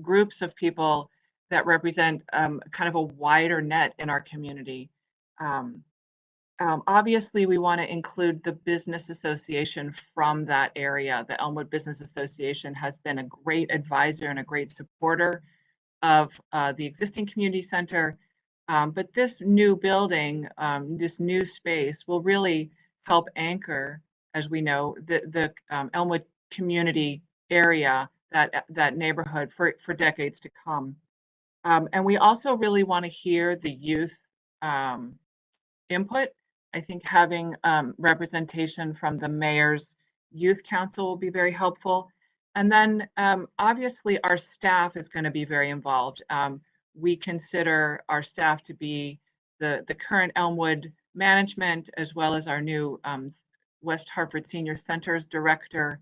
groups of people that represent kind of a wider net in our community. Obviously, we want to include the business association from that area. The Elmwood Business Association has been a great advisor and a great supporter of the existing community center. But this new building, this new space will really help anchor, as we know, the Elmwood community area, that neighborhood for decades to come. And we also really want to hear the youth input. I think having representation from the mayor's youth council will be very helpful. And then obviously our staff is going to be very involved. We consider our staff to be the current Elmwood management, as well as our new West Hartford Senior Centers director.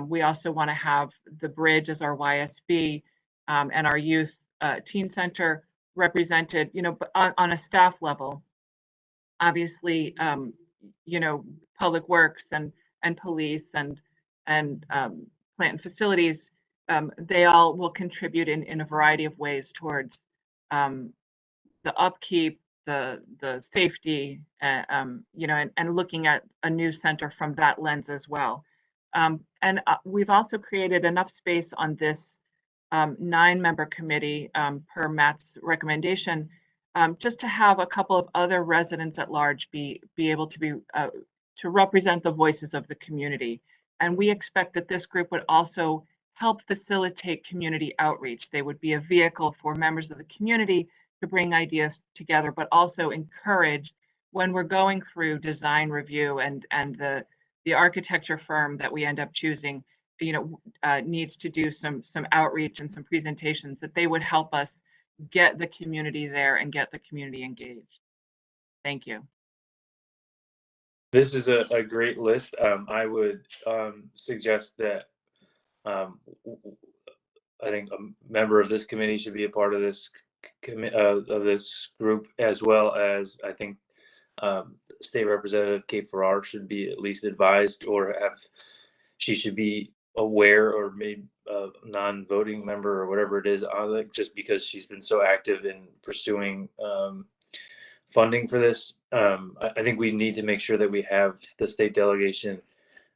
We also want to have the Bridge as our YSB and our youth teen center represented, on a staff level. Obviously, public works and police and plant and facilities, they all will contribute in a variety of ways towards the upkeep, the safety, and looking at a new center from that lens as well. And we've also created enough space on this 9-member committee per Matt's recommendation, just to have a couple of other residents at large be able to be to represent the voices of the community. And we expect that this group would also help facilitate community outreach. They would be a vehicle for members of the community to bring ideas together, but also encourage, when we're going through design review and the architecture firm that we end up choosing, needs to do some outreach and some presentations, that they would help us get the community there and get the community engaged. Thank you. This is a great list. I would suggest that I think a member of this committee should be a part of this group, as well as I think State Representative Kate Farrar should be at least advised, or she should be aware or made a non-voting member or whatever it is, just because she's been so active in pursuing funding for this. I think we need to make sure that we have the state delegation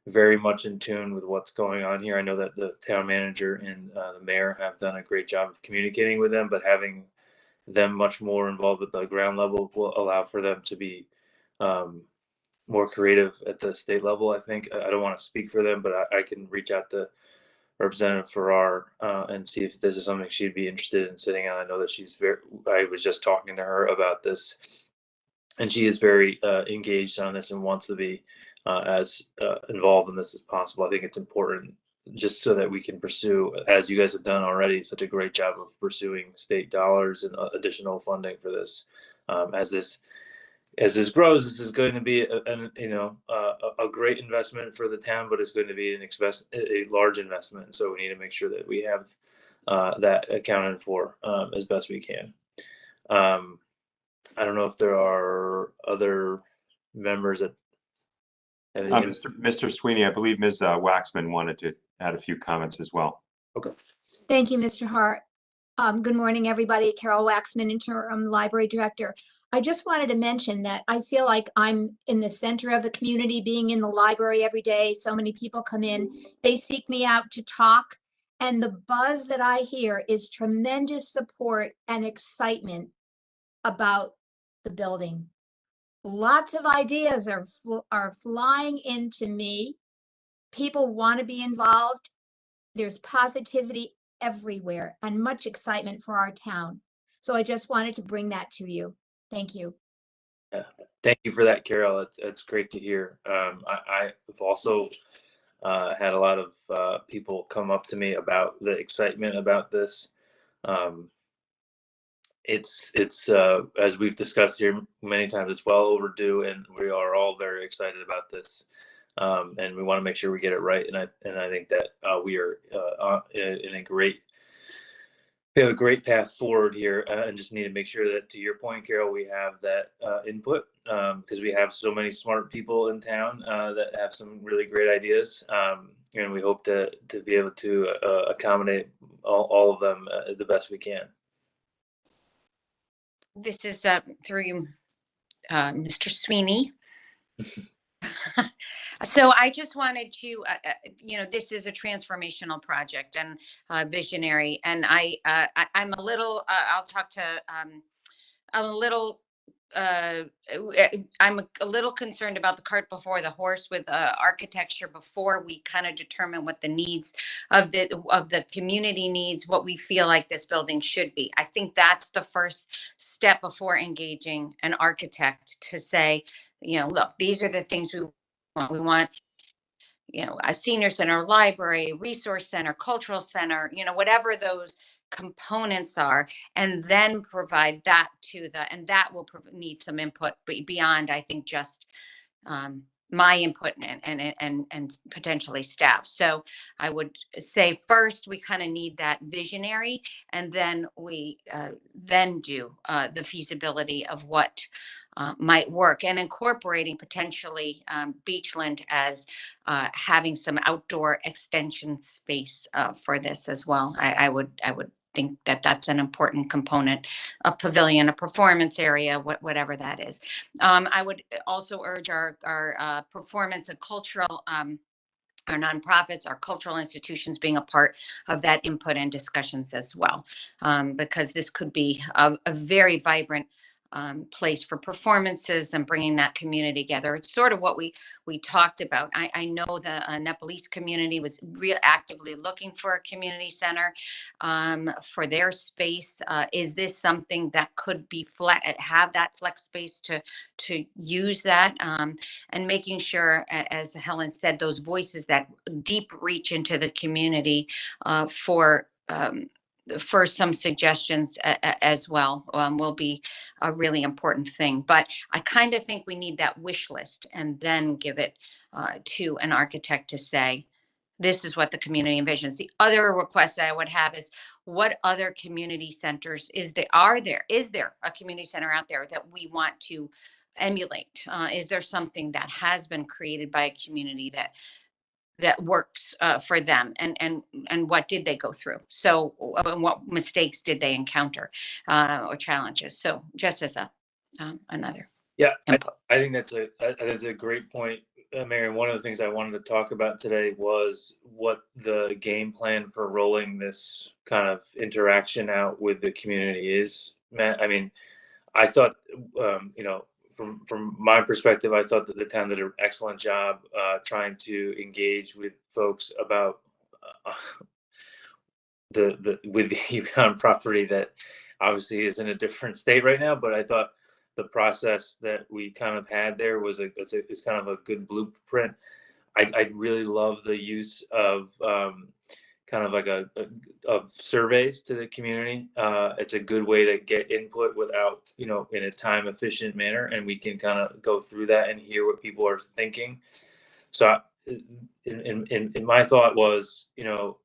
very much in tune with what's going on here. I know that the town manager and the mayor have done a great job of communicating with them, but having them much more involved at the ground level will allow for them to be more creative at the state level. I think I don't want to speak for them, but I can reach out to Representative Farrar and see if this is something she'd be interested in sitting on. I know that I was just talking to her about this, and she is very engaged on this and wants to be as involved in this as possible. I think it's important, just so that we can pursue, as you guys have done already, such a great job of pursuing state dollars and additional funding for this. As this grows, this is going to be a great investment for the town, but it's going to be a large investment. So we need to make sure that we have that accounted for as best we can. I don't know if there are other members that. Mr. Sweeney, I believe Ms. Waxman wanted to add a few comments as well. Okay. Thank you, Mr. Hart. Good morning, everybody. Carol Waxman, Interim Library Director. I just wanted to mention that I feel like I'm in the center of the community, being in the library every day. So many people come in, they seek me out to talk. And the buzz that I hear is tremendous support and excitement about the building. Lots of ideas are flying into me. People want to be involved. There's positivity everywhere and much excitement for our town. So I just wanted to bring that to you. Thank you. Yeah. Thank you for that, Carol. It's great to hear. I've also had a lot of people come up to me about the excitement about this. It's as we've discussed here many times, it's well overdue, and we are all very excited about this. And we want to make sure we get it right. And I think that we are in a great. We have a great path forward here, and just need to make sure that, to your point, Carol, we have that input, because we have so many smart people in town that have some really great ideas, and we hope to be able to accommodate all of them the best we can. This is through you, Mr. Sweeney. So I just wanted to, this is a transformational project and visionary, and I'm a little. I'll talk to. A little. I'm a little concerned about the cart before the horse with architecture before we kind of determine what the needs of the community needs, what we feel like this building should be. I think that's the first step before engaging an architect to say, look, these are the things we want. We want, a senior center, library, resource center, cultural center, whatever those components are, and then provide that and that will need some input beyond, I think, just my input and potentially staff. So I would say first we kind of need that visionary, and then we then do the feasibility of what might work, and incorporating potentially Beachland as having some outdoor extension space for this as well. I would think that that's an important component, a pavilion, a performance area, whatever that is. I would also urge our performance and cultural, our nonprofits, our cultural institutions being a part of that input and discussions as well, because this could be a very vibrant place for performances and bringing that community together. It's sort of what we talked about. I know the Nepalese community was real actively looking for a community center for their space. Is this something that could be have that flex space to use that, and making sure, as Helen said, those voices that deep reach into the community for some suggestions as well will be a really important thing. But I kind of think we need that wish list and then give it to an architect to say, this is what the community envisions. The other request I would have is, what other community centers is there a community center out there that we want to emulate? Is there something that has been created by a community that works for them, and what did they go through? So what mistakes did they encounter or challenges? So just as another. Yeah, I think that's a great point, Mary. One of the things I wanted to talk about today was what the game plan for rolling this kind of interaction out with the community is. Matt, I mean, I thought, from my perspective, I thought that the town did an excellent job trying to engage with folks about with the Yukon property that obviously is in a different state right now. But I thought the process that we kind of had there was is kind of a good blueprint. I really love the use of kind of like of surveys to the community. It's a good way to get input without, in a time efficient manner, and we can kind of go through that and hear what people are thinking. So in my thought was,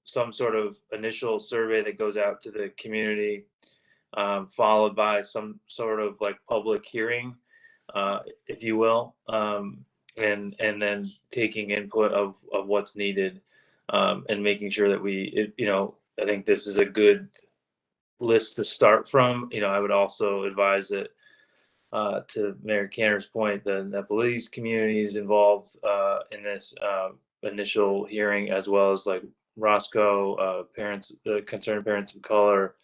some sort of initial survey that goes out to the community, followed by some sort of like public hearing, if you will, and then taking input of what's needed, and making sure that I think this is a good list to start from. I would also advise that, to Mayor Cantor's point, the Nepalese community is involved in this initial hearing, as well as like Roscoe, parents, concerned parents of color,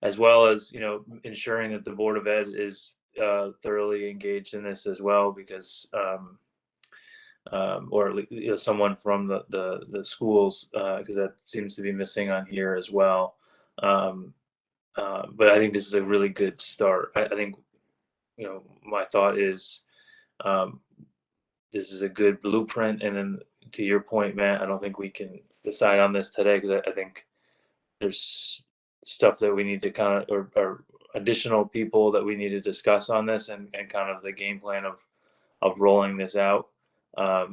as well as, ensuring that the Board of Ed is thoroughly engaged in this as well, because or at least, someone from the schools, because that seems to be missing on here as well. But I think this is a really good start. I think, my thought is, this is a good blueprint. And then to your point, Matt, I don't think we can decide on this today, because I think there's stuff that we need to kind of, or additional people that we need to discuss on this, and kind of the game plan of rolling this out. I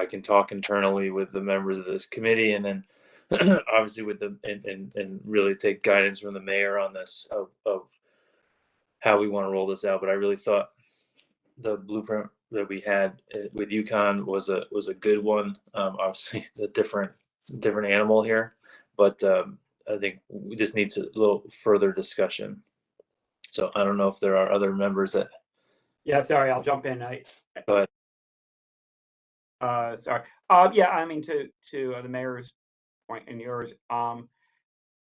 can talk internally with the members of this committee, and then obviously with and really take guidance from the mayor on this of how we want to roll this out. But I really thought the blueprint that we had with UConn was a good one. Obviously it's a different animal here, but I think we just need a little further discussion. So I don't know if there are other members that. Yeah, sorry, I'll jump in. Go ahead. Sorry. Yeah, I mean, to the mayor's point and yours, I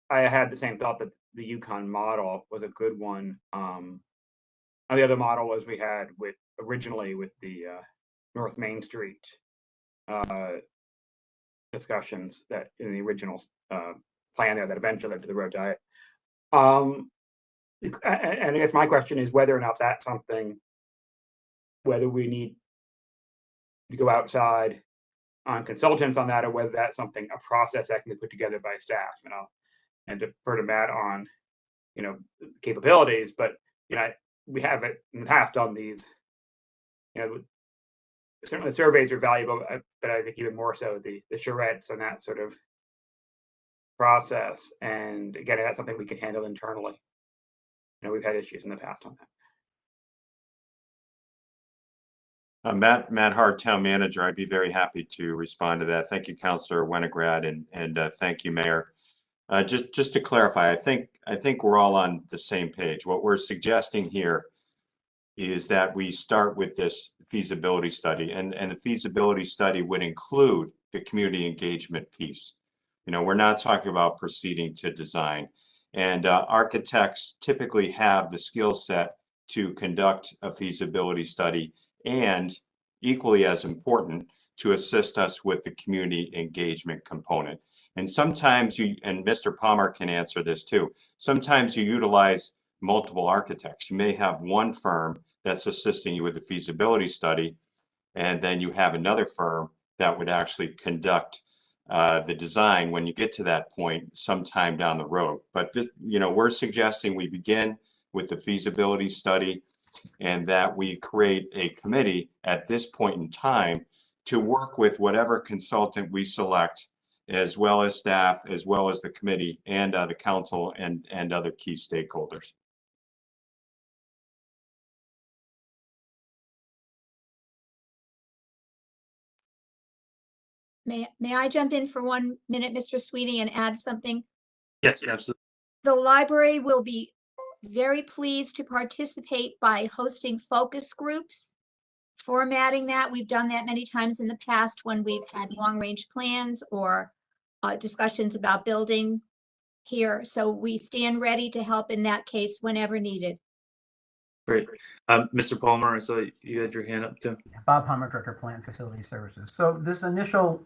had the same thought that the UConn model was a good one. The other model was we had originally with the North Main Street discussions that in the original plan there that eventually led to the road diet. And I guess my question is whether or not that's something, whether we need to go outside on consultants on that, or whether that's something, a process that can be put together by staff. And defer to Matt on, capabilities, but we have it in the past on these. Certainly the surveys are valuable, but I think even more so the charrettes and that sort of process. And again, that's something we can handle internally. We've had issues in the past on that. Matt Hart, Town Manager, I'd be very happy to respond to that. Thank you, Councilor Winograd, and thank you, Mayor. Just to clarify, I think we're all on the same page. What we're suggesting here is that we start with this feasibility study, and the feasibility study would include the community engagement piece. We're not talking about proceeding to design, and architects typically have the skill set to conduct a feasibility study, and equally as important, to assist us with the community engagement component. And sometimes and Mr. Palmer can answer this too, sometimes you utilize multiple architects. You may have one firm that's assisting you with the feasibility study, and then you have another firm that would actually conduct the design when you get to that point sometime down the road. But this, we're suggesting we begin with the feasibility study, and that we create a committee at this point in time to work with whatever consultant we select, as well as staff, as well as the committee and the council and other key stakeholders. May I jump in for 1 minute, Mr. Sweeney, and add something? Yes, absolutely. The library will be very pleased to participate by hosting focus groups, formatting that. We've done that many times in the past when we've had long-range plans or discussions about building here. So we stand ready to help in that case whenever needed. Great. Mr. Palmer, I saw you had your hand up too. Bob Palmer, Director of Plant Facility Services. So this initial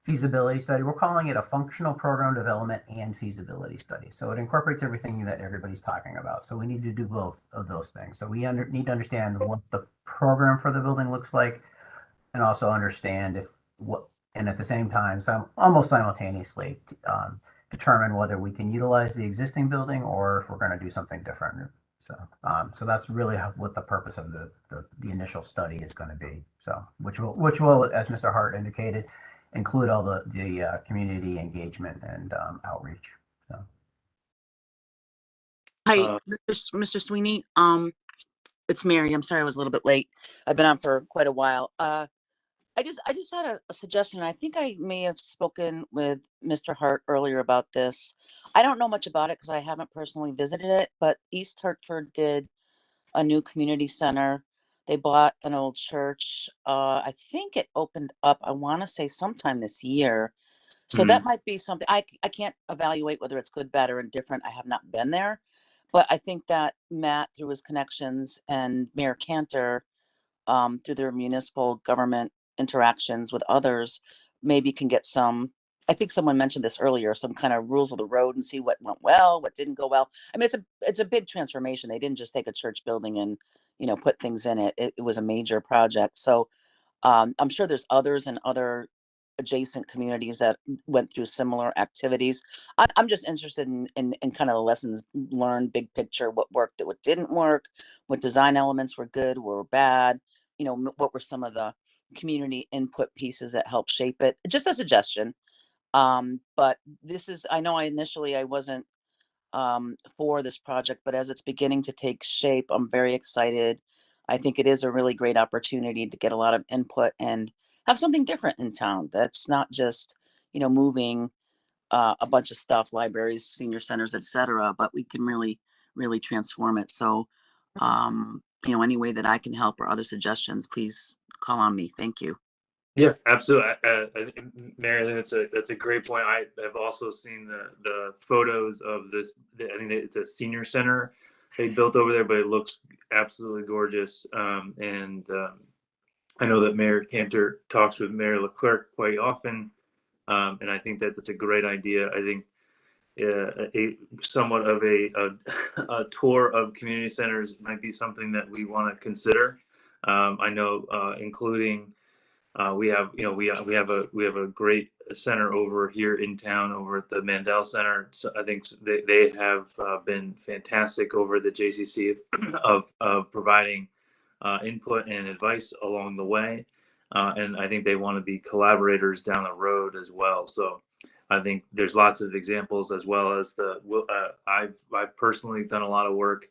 feasibility study, we're calling it a functional program development and feasibility study. So it incorporates everything that everybody's talking about. So we need to do both of those things. So we need to understand what the program for the building looks like, and also understand and at the same time, almost simultaneously, determine whether we can utilize the existing building or if we're going to do something different. So that's really what the purpose of the initial study is going to be. So which will, as Mr. Hart indicated, include all the community engagement and outreach. So. Hi, Mr. Sweeney. It's Mary. I'm sorry I was a little bit late. I've been on for quite a while. I just had a suggestion. I think I may have spoken with Mr. Hart earlier about this. I don't know much about it because I haven't personally visited it, but East Hartford did a new community center They bought an old church. I think it opened up, I want to say sometime this year. So that might be something I can't evaluate whether it's good, bad, or indifferent. I have not been there, but I think that Matt, through his connections, and Mayor Cantor, through their municipal government interactions with others, maybe can get some. I think someone mentioned this earlier, some kind of rules of the road and see what went well, what didn't go well. I mean, it's a big transformation. They didn't just take a church building and, put things in it. It was a major project. So I'm sure there's others in other adjacent communities that went through similar activities. I'm just interested in kind of the lessons learned, big picture, what worked, what didn't work, what design elements were good, were bad, what were some of the community input pieces that helped shape it. Just a suggestion. But I know I wasn't for this project, but as it's beginning to take shape, I'm very excited. I think it is a really great opportunity to get a lot of input and have something different in town. That's not just, moving a bunch of stuff, libraries, senior centers, etc., but we can really, really transform it. So, any way that I can help or other suggestions, please call on me. Thank you. Yeah, absolutely. Mary, I think that's a great point. I have also seen the photos of this. I think it's a senior center they built over there, but it looks absolutely gorgeous. I know that Mayor Cantor talks with Mayor Leclerc quite often, and I think that's a great idea. I think somewhat of a tour of community centers might be something that we want to consider. I know, including. We have a great center over here in town, over at the Mandel Center. So I think they have been fantastic over the JCC of providing input and advice along the way, and I think they want to be collaborators down the road as well. So I think there's lots of examples, as well as I've personally done a lot of work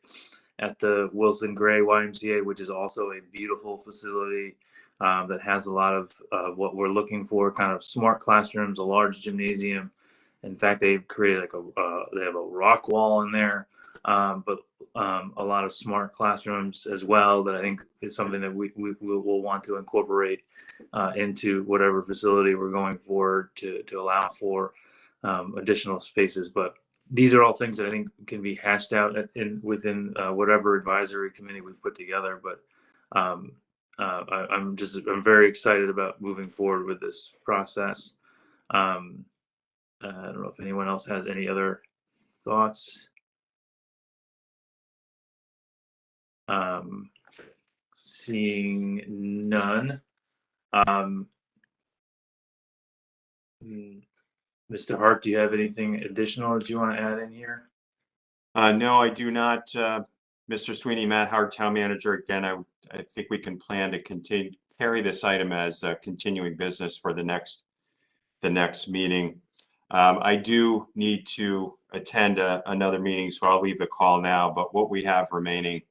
at the Wilson Gray YMCA, which is also a beautiful facility. That has a lot of what we're looking for, kind of smart classrooms, a large gymnasium. In fact, they've created they have a rock wall in there, but a lot of smart classrooms as well, that I think is something that we will want to incorporate into whatever facility we're going for to allow for additional spaces. But these are all things that I think can be hashed out within whatever advisory committee we put together. But I'm very excited about moving forward with this process. I don't know if anyone else has any other thoughts. Seeing none. Mr. Hart, do you have anything additional that you want to add in here? No, I do not. Mr. Sweeney, Matt Hart, Town Manager. Again, I think we can plan to carry this item as continuing business for the next meeting. I do need to attend another meeting, so I'll leave the call now. But what we have remaining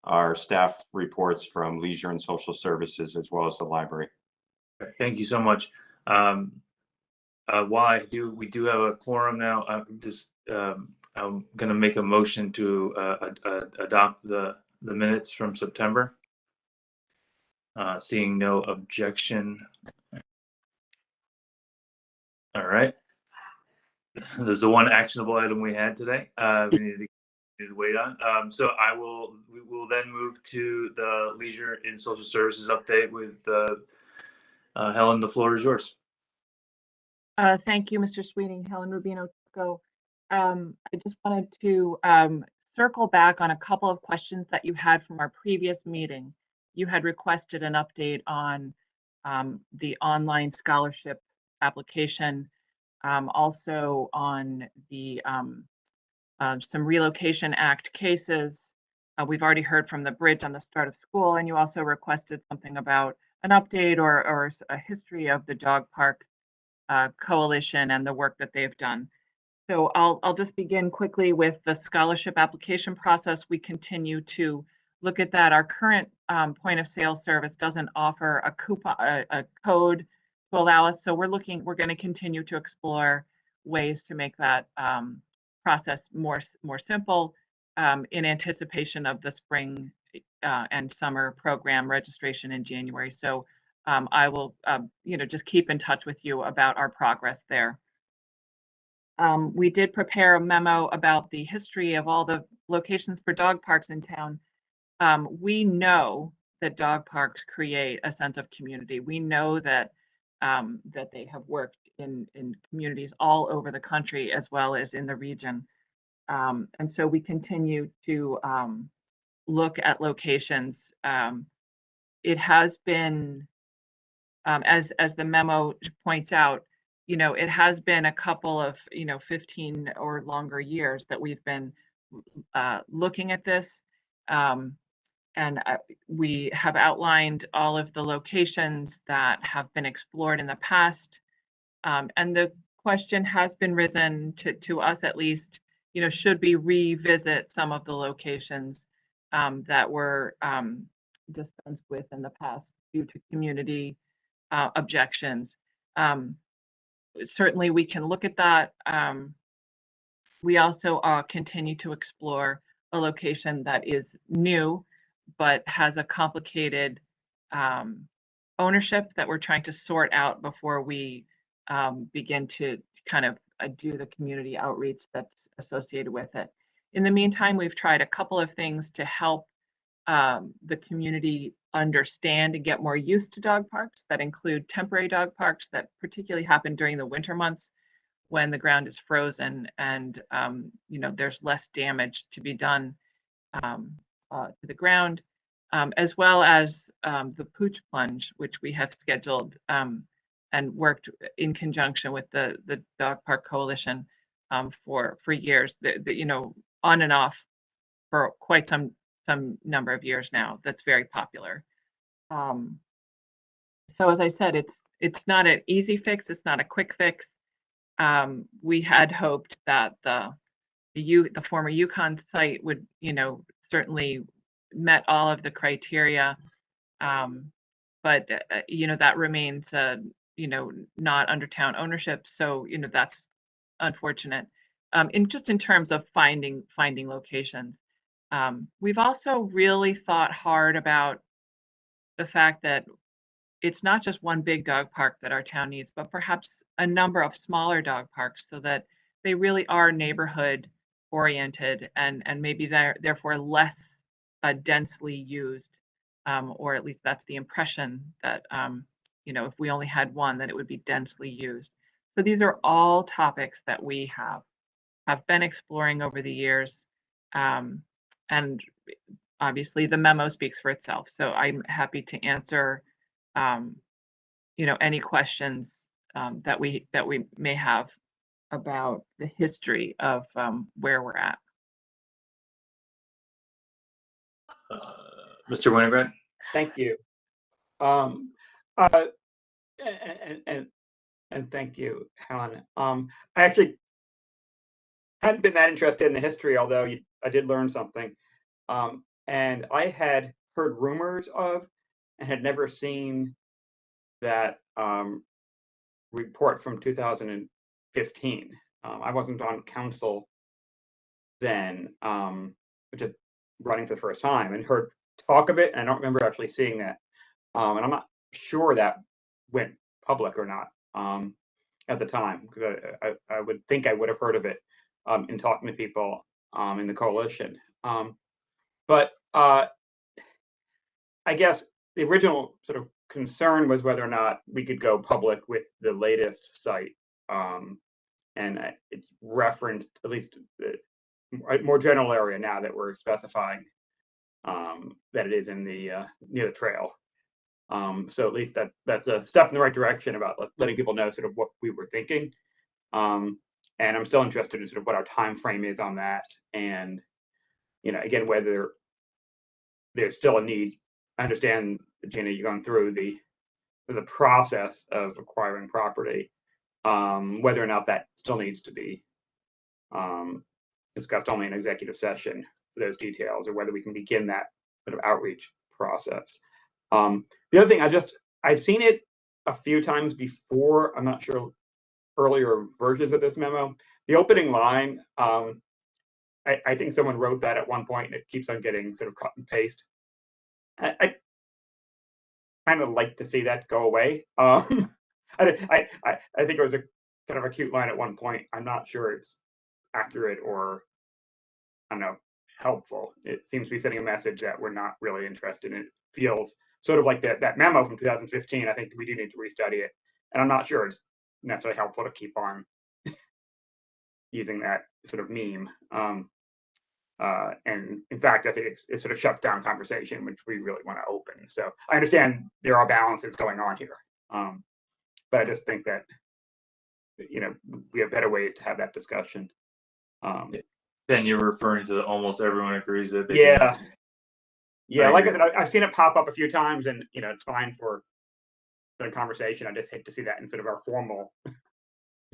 are staff reports from Leisure and Social Services, as well as the library. Thank you so much. While we do have a quorum now. I'm going to make a motion to adopt the minutes from September. Seeing no objection. All right. There's the one actionable item we had today. We need to wait on. So we will then move to the Leisure and Social Services update with Helen. The floor is yours. Thank you, Mr. Sweeney. Helen Rubino. I just wanted to circle back on a couple of questions that you had from our previous meeting. You had requested an update on the online scholarship application, also on the some Relocation Act cases. We've already heard from the Bridge on the start of school, and you also requested something about an update or a history of the dog park coalition and the work that they've done. So I'll just begin quickly with the scholarship application process. We continue to look at that. Our current point of sale service doesn't offer a coupon, a code to allow us. So we're going to continue to explore ways to make that process more simple in anticipation of the spring and summer program registration in January. So I will, just keep in touch with you about our progress there. We did prepare a memo about the history of all the locations for dog parks in town. We know that dog parks create a sense of community. We know that that they have worked in communities all over the country as well as in the region. And so we continue to look at locations. It has been, as the memo points out, it has been a couple of 15 or longer years that we've been looking at this. And we have outlined all of the locations that have been explored in the past. And the question has been risen to us, at least, should we revisit some of the locations that were dispensed with in the past due to community objections. Certainly we can look at that. We also continue to explore a location that is new, but has a complicated ownership that we're trying to sort out before we begin to kind of do the community outreach that's associated with it. In the meantime, we've tried a couple of things to help the community understand and get more used to dog parks that include temporary dog parks that particularly happen during the winter months when the ground is frozen and there's less damage to be done to the ground, as well as the pooch plunge, which we have scheduled and worked in conjunction with the Dog Park Coalition for years, on and off for quite some number of years now. That's very popular. So as I said, it's not an easy fix. It's not a quick fix. We had hoped that the former Yukon site would, certainly met all of the criteria, but that remains, not under town ownership. So that's unfortunate. In terms of finding locations, we've also really thought hard about the fact that it's not just one big dog park that our town needs, but perhaps a number of smaller dog parks so that they really are neighborhood oriented and maybe they're therefore less densely used, or at least that's the impression that, if we only had one, that it would be densely used. So these are all topics that we have been exploring over the years. And obviously the memo speaks for itself. So I'm happy to answer any questions that we may have about the history of where we're at. Mr. Winograd? Thank you. And thank you, Helen. I actually hadn't been that interested in the history, although I did learn something. And I had heard rumors of and had never seen that report from 2015. I wasn't on council then, just running for the first time, and heard talk of it, and I don't remember actually seeing that. And I'm not sure that went public or not at the time, because I would think I would have heard of it in talking to people in the coalition. But I guess the original sort of concern was whether or not we could go public with the latest site. And it's referenced, at least a more general area now that we're specifying that it is in the near the trail. So at least that's a step in the right direction about letting people know sort of what we were thinking. And I'm still interested in sort of what our time frame is on that, and again, whether there's still a need. I understand, Gina, you're going through the process of acquiring property, whether or not that still needs to be discussed only in executive session for those details, or whether we can begin that sort of outreach process. The other thing, I've seen it a few times before. I'm not sure earlier versions of this memo. The opening line, I think someone wrote that at one point, and it keeps on getting sort of cut and paste I kind of like to see that go away. I think it was a kind of a cute line at one point. I'm not sure it's accurate or, I don't know, helpful. It seems to be sending a message that we're not really interested in it. Feels sort of like that memo from 2015. I think we do need to restudy it, and I'm not sure it's necessarily helpful to keep on using that sort of meme. And in fact, I think it sort of shuts down conversation, which we really want to open. So I understand there are balances going on here, but I just think that, you know, we have better ways to have that discussion. Then you're referring to almost everyone agrees that they Yeah. Yeah, I like I agree. said, I've seen it pop up a few times, and you know, it's fine for the conversation. I just hate to see that instead of our formal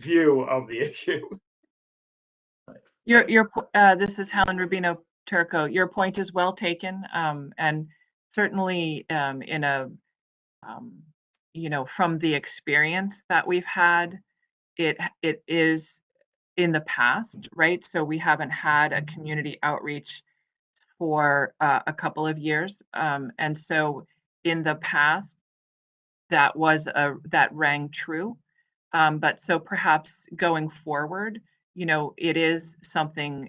view of the issue. This is Helen Rubino Turco. Your point is well taken, and certainly in a from the experience that we've had, it is in the past, right? So we haven't had a community outreach for a couple of years, and so in the past that rang true. But so perhaps going forward, it is something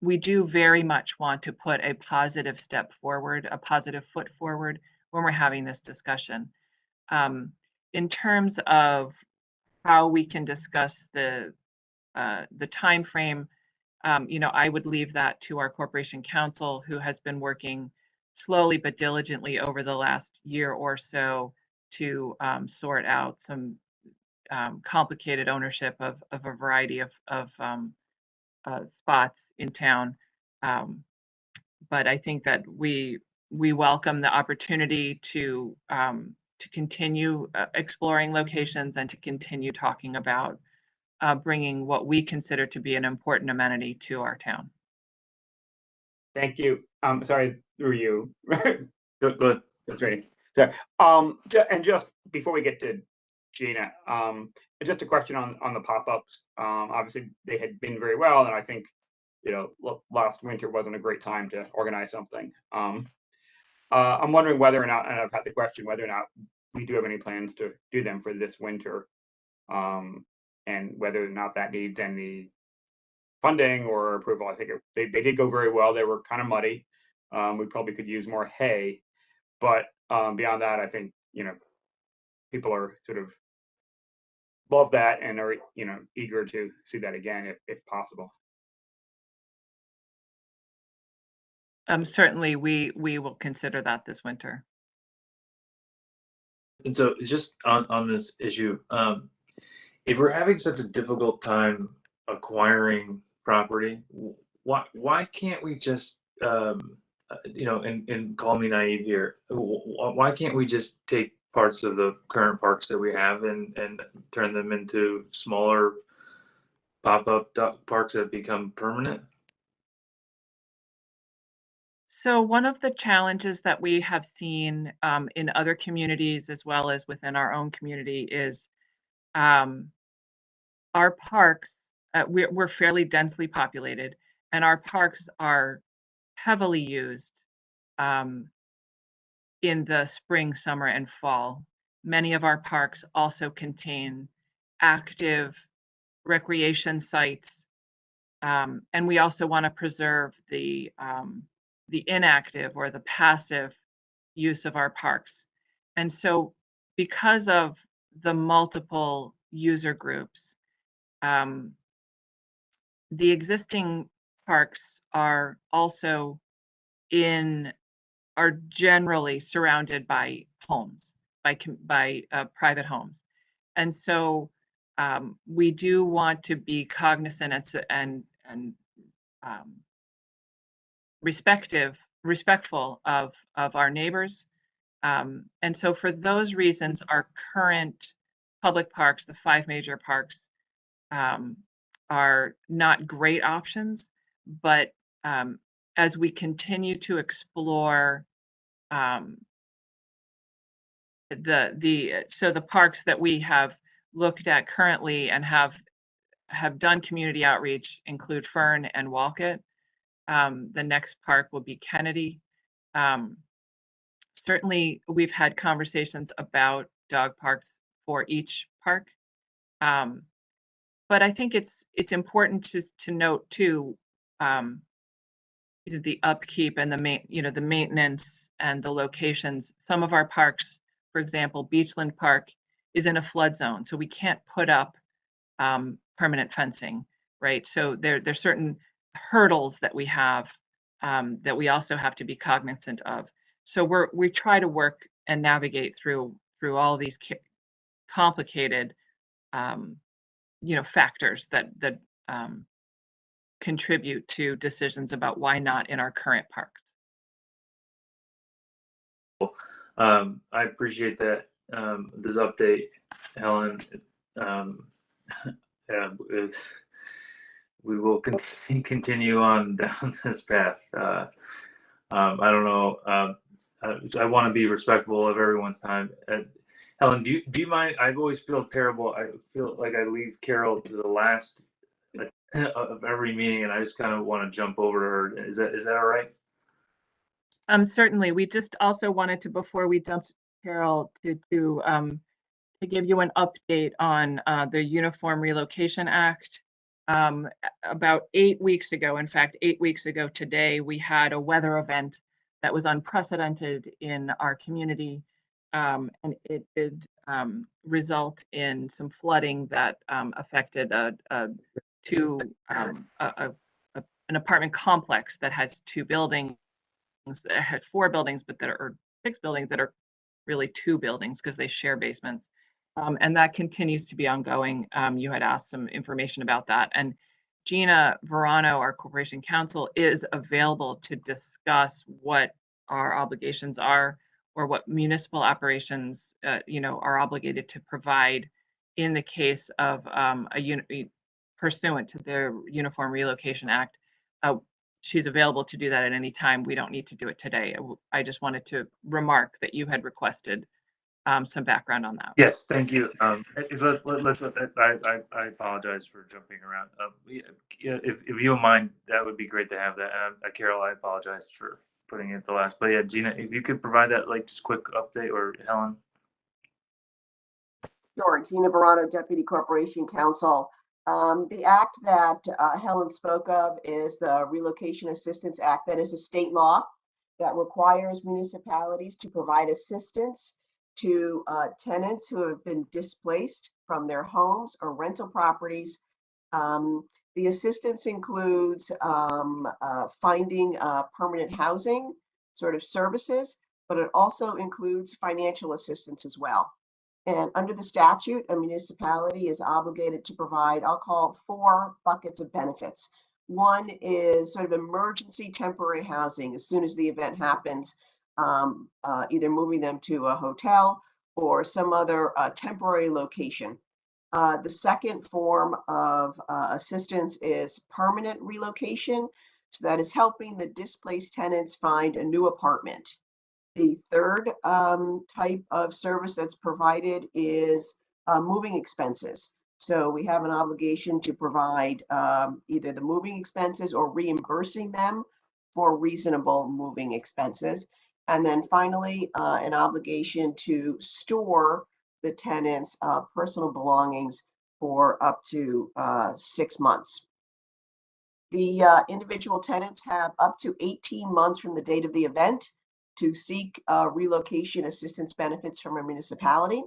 we do very much want to put a positive step forward, a positive foot forward when we're having this discussion. In terms of how we can discuss the time frame, I would leave that to our corporation counsel, who has been working slowly but diligently over the last year or so to sort out some complicated ownership of a variety of spots in town. But I think that we welcome the opportunity to continue exploring locations and to continue talking about bringing what we consider to be an important amenity to our town. Thank you. Sorry, through you. Good. That's right. So, and just before we get to Gina, just a question on the pop-ups. Obviously, they had been very well, and I think, you know, last winter wasn't a great time to organize something. I'm wondering whether or not, and I've had the question, whether or not we do have any plans to do them for this winter, and whether or not that needs any funding or approval. I think they did go very well. They were kind of muddy. We probably could use more hay, but beyond that, I think, you know, people are sort of love that and are, you know, eager to see that again if possible. Certainly, we will consider that this winter. And so just on this issue, if we're having such a difficult time acquiring property, why can't we just and call me naive here, why can't we just take parts of the current parks that we have and turn them into smaller pop-up parks that become permanent? So one of the challenges that we have seen in other communities as well as within our own community is our parks. We're fairly densely populated, and our parks are heavily used in the spring, summer, and fall. Many of our parks also contain active recreation sites, and we also want to preserve the inactive or the passive use of our parks. And so because of the multiple user groups, the existing parks are also are generally surrounded by homes, by private homes. And so we do want to be cognizant and respectful of our neighbors. And so for those reasons, our current public parks, the 5 major parks, are not great options. But as we continue to explore the parks that we have looked at currently and have done community outreach include Fern and Walcott. The next park will be Kennedy. Certainly, we've had conversations about dog parks for each park. But I think it's important to note too, the upkeep and the maintenance and the locations. Some of our parks, for example, Beachland Park is in a flood zone, so we can't put up permanent fencing, right? So there's certain hurdles that we have that we also have to be cognizant of. So we try to work and navigate through all these complicated factors that contribute to decisions about why not in our current parks. I appreciate that, this update, Helen. Yeah, we will continue on down this path. I don't know. I want to be respectful of everyone's time. Helen, do you mind? I've always feel terrible. I feel like I leave Carol to the last of every meeting, and I just kind of want to jump over to her. Is that all right? Certainly. We just also wanted to, before we jumped, Carol, to give you an update on the Uniform Relocation Act. About 8 weeks ago, in fact, 8 weeks ago today, we had a weather event that was unprecedented in our community, and it did result in some flooding that affected an apartment complex that has 2 buildings. It had 4 buildings, but that are 6 buildings that are really 2 buildings because they share basements. And that continues to be ongoing. You had asked some information about that. And Gina Verano, our corporation counsel, is available to discuss what our obligations are or what municipal operations, are obligated to provide in the case of pursuant to the Uniform Relocation Act. She's available to do that at any time. We don't need to do it today. I just wanted to remark that you had requested some background on that. Yes, thank you. Let's. I apologize for jumping around. If you don't mind, that would be great to have that. And Carol, I apologize for putting it at the last. But yeah, Gina, if you could provide that, like, just quick update, or Helen. Sure. Gina Verano, Deputy Corporation Counsel. The act that Helen spoke of is the Relocation Assistance Act. That is a state law that requires municipalities to provide assistance to tenants who have been displaced from their homes or rental properties. The assistance includes finding permanent housing sort of services, but it also includes financial assistance as well. And under the statute, a municipality is obligated to provide, I'll call 4 buckets of benefits. One is sort of emergency temporary housing as soon as the event happens, either moving them to a hotel or some other temporary location. The second form of assistance is permanent relocation. So that is helping the displaced tenants find a new apartment. The third type of service that's provided is moving expenses. So we have an obligation to provide either the moving expenses or reimbursing them for reasonable moving expenses. And then finally, an obligation to store the tenant's personal belongings for up to 6 months. The individual tenants have up to 18 months from the date of the event to seek relocation assistance benefits from a municipality.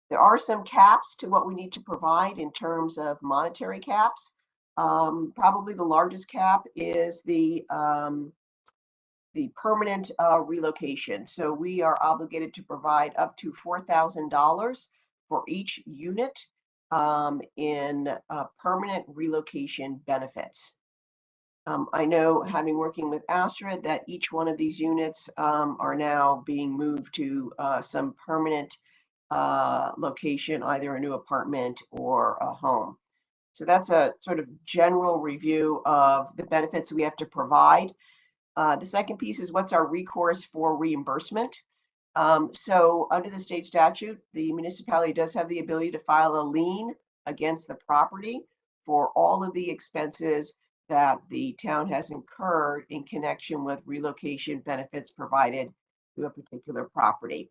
There are some caps to what we need to provide in terms of monetary caps. Probably the largest cap is the permanent relocation. So we are obligated to provide up to $4,000 for each unit in permanent relocation benefits. I know, having working with Astrid, that each one of these units are now being moved to some permanent location, either a new apartment or a home. So that's a sort of general review of the benefits we have to provide. The second piece is, what's our recourse for reimbursement? So under the state statute, the municipality does have the ability to file a lien against the property for all of the expenses that the town has incurred in connection with relocation benefits provided to a particular property.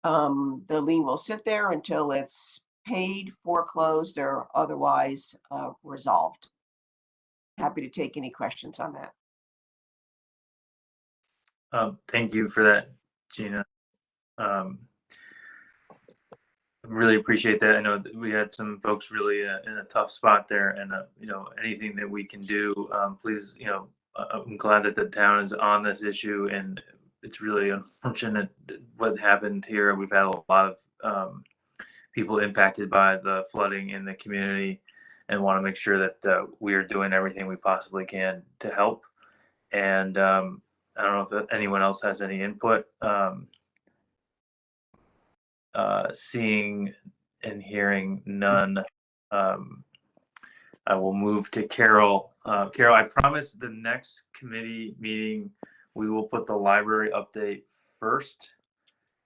The lien will sit there until it's paid, foreclosed, or otherwise resolved. Happy to take any questions on that. Thank you for that, Gina. Really appreciate that. I know that we had some folks really in a tough spot there, and anything that we can do, please, I'm glad that the town is on this issue, and it's really unfortunate what happened here. We've had a lot of people impacted by the flooding in the community, and want to make sure that we are doing everything we possibly can to help. And I don't know if anyone else has any input. Seeing and hearing none, I will move to Carol. Carol, I promise the next committee meeting, we will put the library update first.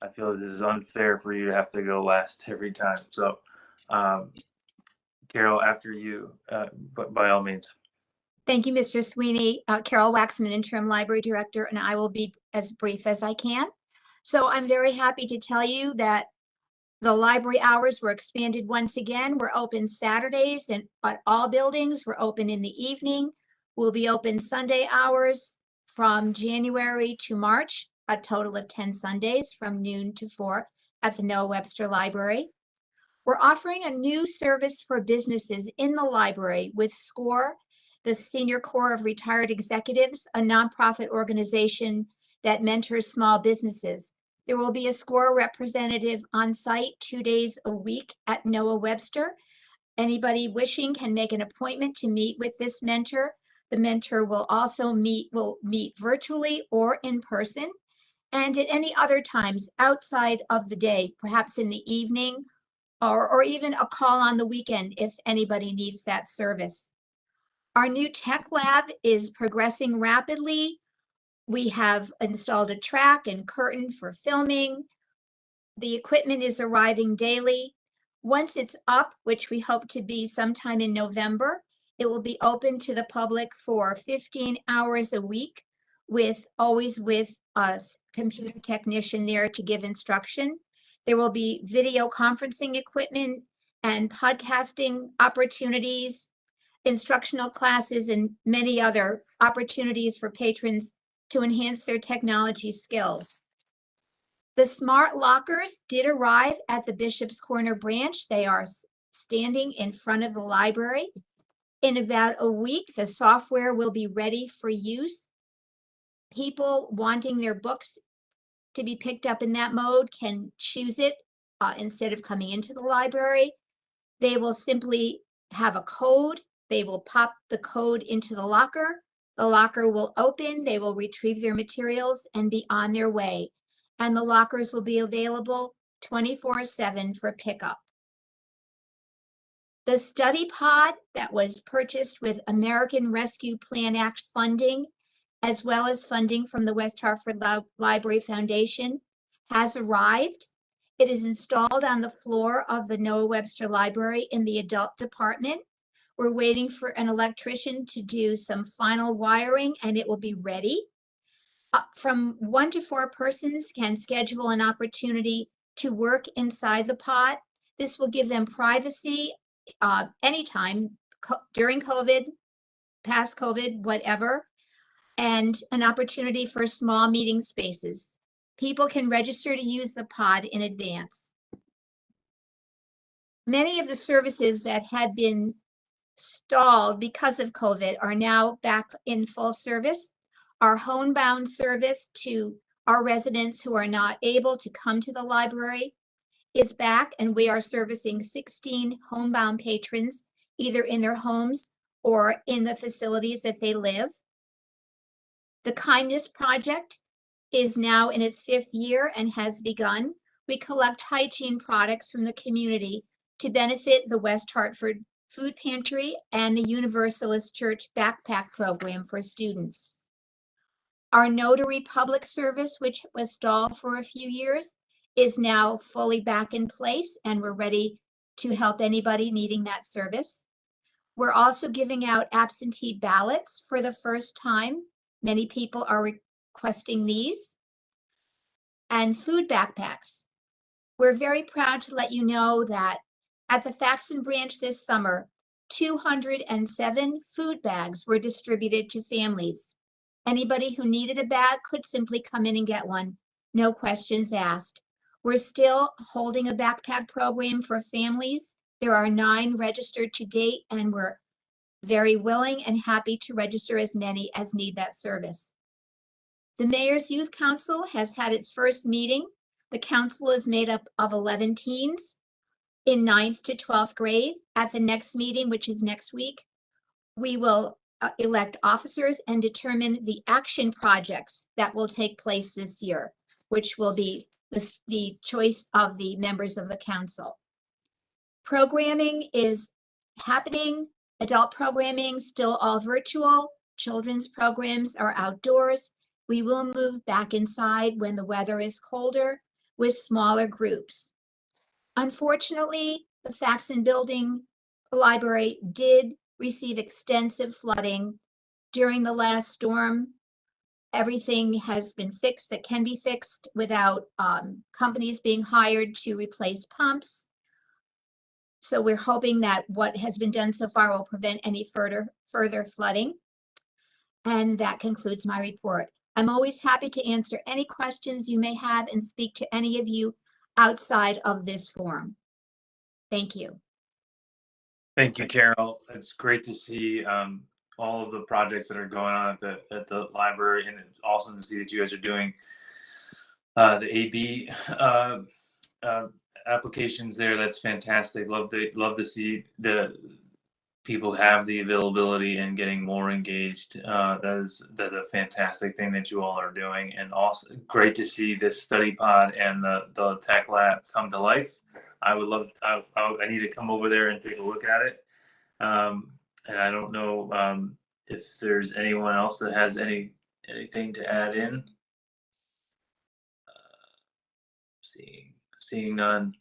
I feel this is unfair for you to have to go last every time. So, Carol, after you, but by all means. Thank you, Mr. Sweeney. Carol Waxman, Interim Library Director, and I will be as brief as I can. So I'm very happy to tell you that the library hours were expanded once again. We're open Saturdays and at all buildings. We're open in the evening. We'll be open Sunday hours from January to March, a total of 10 Sundays from noon to 4 at the Noah Webster Library. We're offering a new service for businesses in the library with SCORE, the Senior Corps of Retired Executives, a nonprofit organization that mentors small businesses. There will be a SCORE representative on site 2 days a week at Noah Webster. Anybody wishing can make an appointment to meet with this mentor. The mentor will also meet virtually or in person, and at any other times outside of the day, perhaps in the evening, or even a call on the weekend if anybody needs that service. Our new tech lab is progressing rapidly. We have installed a track and curtain for filming. The equipment is arriving daily. Once it's up, which we hope to be sometime in November, it will be open to the public for 15 hours a week, always with a computer technician there to give instruction. There will be video conferencing equipment and podcasting opportunities, instructional classes, and many other opportunities for patrons to enhance their technology skills. The smart lockers did arrive at the Bishop's Corner branch. They are standing in front of the library. In about a week, the software will be ready for use. People wanting their books to be picked up in that mode can choose it instead of coming into the library. They will simply have a code. They will pop the code into the locker. The locker will open. They will retrieve their materials and be on their way. And the lockers will be available 24/7 for pickup. The study pod that was purchased with American Rescue Plan Act funding, as well as funding from the West Hartford Library Foundation, has arrived. It is installed on the floor of the Noah Webster Library in the adult department. We're waiting for an electrician to do some final wiring, and it will be ready. From 1 to 4 persons can schedule an opportunity to work inside the pod. This will give them privacy anytime during COVID, past COVID, whatever, and an opportunity for small meeting spaces. People can register to use the pod in advance. Many of the services that had been stalled because of COVID are now back in full service. Our homebound service to our residents who are not able to come to the library is back, and we are servicing 16 homebound patrons, either in their homes or in the facilities that they live. The Kindness Project is now in its 5th year and has begun. We collect hygiene products from the community to benefit the West Hartford Food Pantry and the Universalist Church Backpack Program for students. Our notary public service, which was stalled for a few years, is now fully back in place, and we're ready to help anybody needing that service. We're also giving out absentee ballots for the first time. Many people are requesting these. and food backpacks. We're very proud to let you know that at the Faxon branch this summer, 207 food bags were distributed to families. Anybody who needed a bag could simply come in and get one, no questions asked. We're still holding a backpack program for families. There are 9 registered to date, and we're very willing and happy to register as many as need that service. The Mayor's Youth Council has had its first meeting. The council is made up of 11 teens in 9th to 12th grade. At the next meeting, which is next week, we will elect officers and determine the action projects that will take place this year, which will be the choice of the members of the council. Programming is happening. Adult programming still all virtual. Children's programs are outdoors. We will move back inside when the weather is colder with smaller groups. Unfortunately, the Faxon Building Library did receive extensive flooding during the last storm. Everything has been fixed that can be fixed without companies being hired to replace pumps. So we're hoping that what has been done so far will prevent any further flooding. And that concludes my report. I'm always happy to answer any questions you may have and speak to any of you outside of this forum. Thank you. Thank you, Carol. It's great to see all of the projects that are going on at the library, and it's awesome to see that you guys are doing the AB applications there. That's fantastic. Love to see the people have the availability and getting more engaged. That's a fantastic thing that you all are doing, and also great to see this study pod and the tech lab come to life. I would love I need to come over there and take a look at it. And I don't know if there's anyone else that has anything to add in. Seeing none.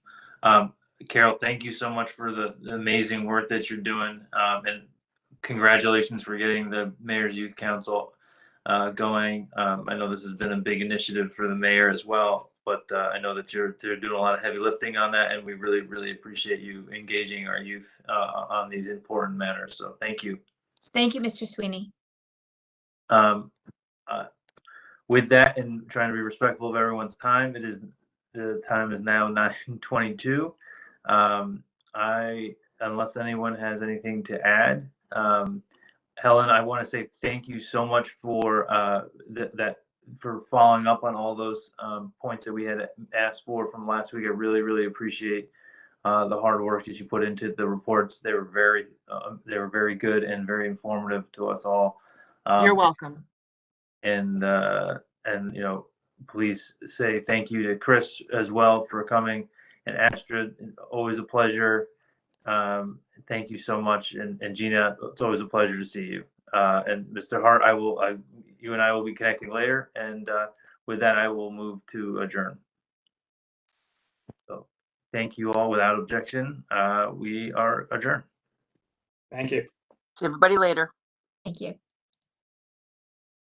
Carol, thank you so much for the amazing work that you're doing, and congratulations for getting the Mayor's Youth Council going. I know this has been a big initiative for the mayor as well, but I know that they're doing a lot of heavy lifting on that, and we really appreciate you engaging our youth on these important matters. So thank you. Thank you, Mr. Sweeney. With that, and trying to be respectful of everyone's time, the time is now 9:22. Unless anyone has anything to add, Helen, I want to say thank you so much for for following up on all those points that we had asked for from last week. I really appreciate the hard work that you put into the reports. They were very good and very informative to us all. You're welcome. And you know, please say thank you to Chris as well for coming, and Astrid, always a pleasure. Thank you so much, and Gina, it's always a pleasure to see you. And Mr. Hart, you and I will be connecting later, and with that, I will move to adjourn. So thank you all. Without objection, we are adjourned. Thank you. See everybody later. Thank you.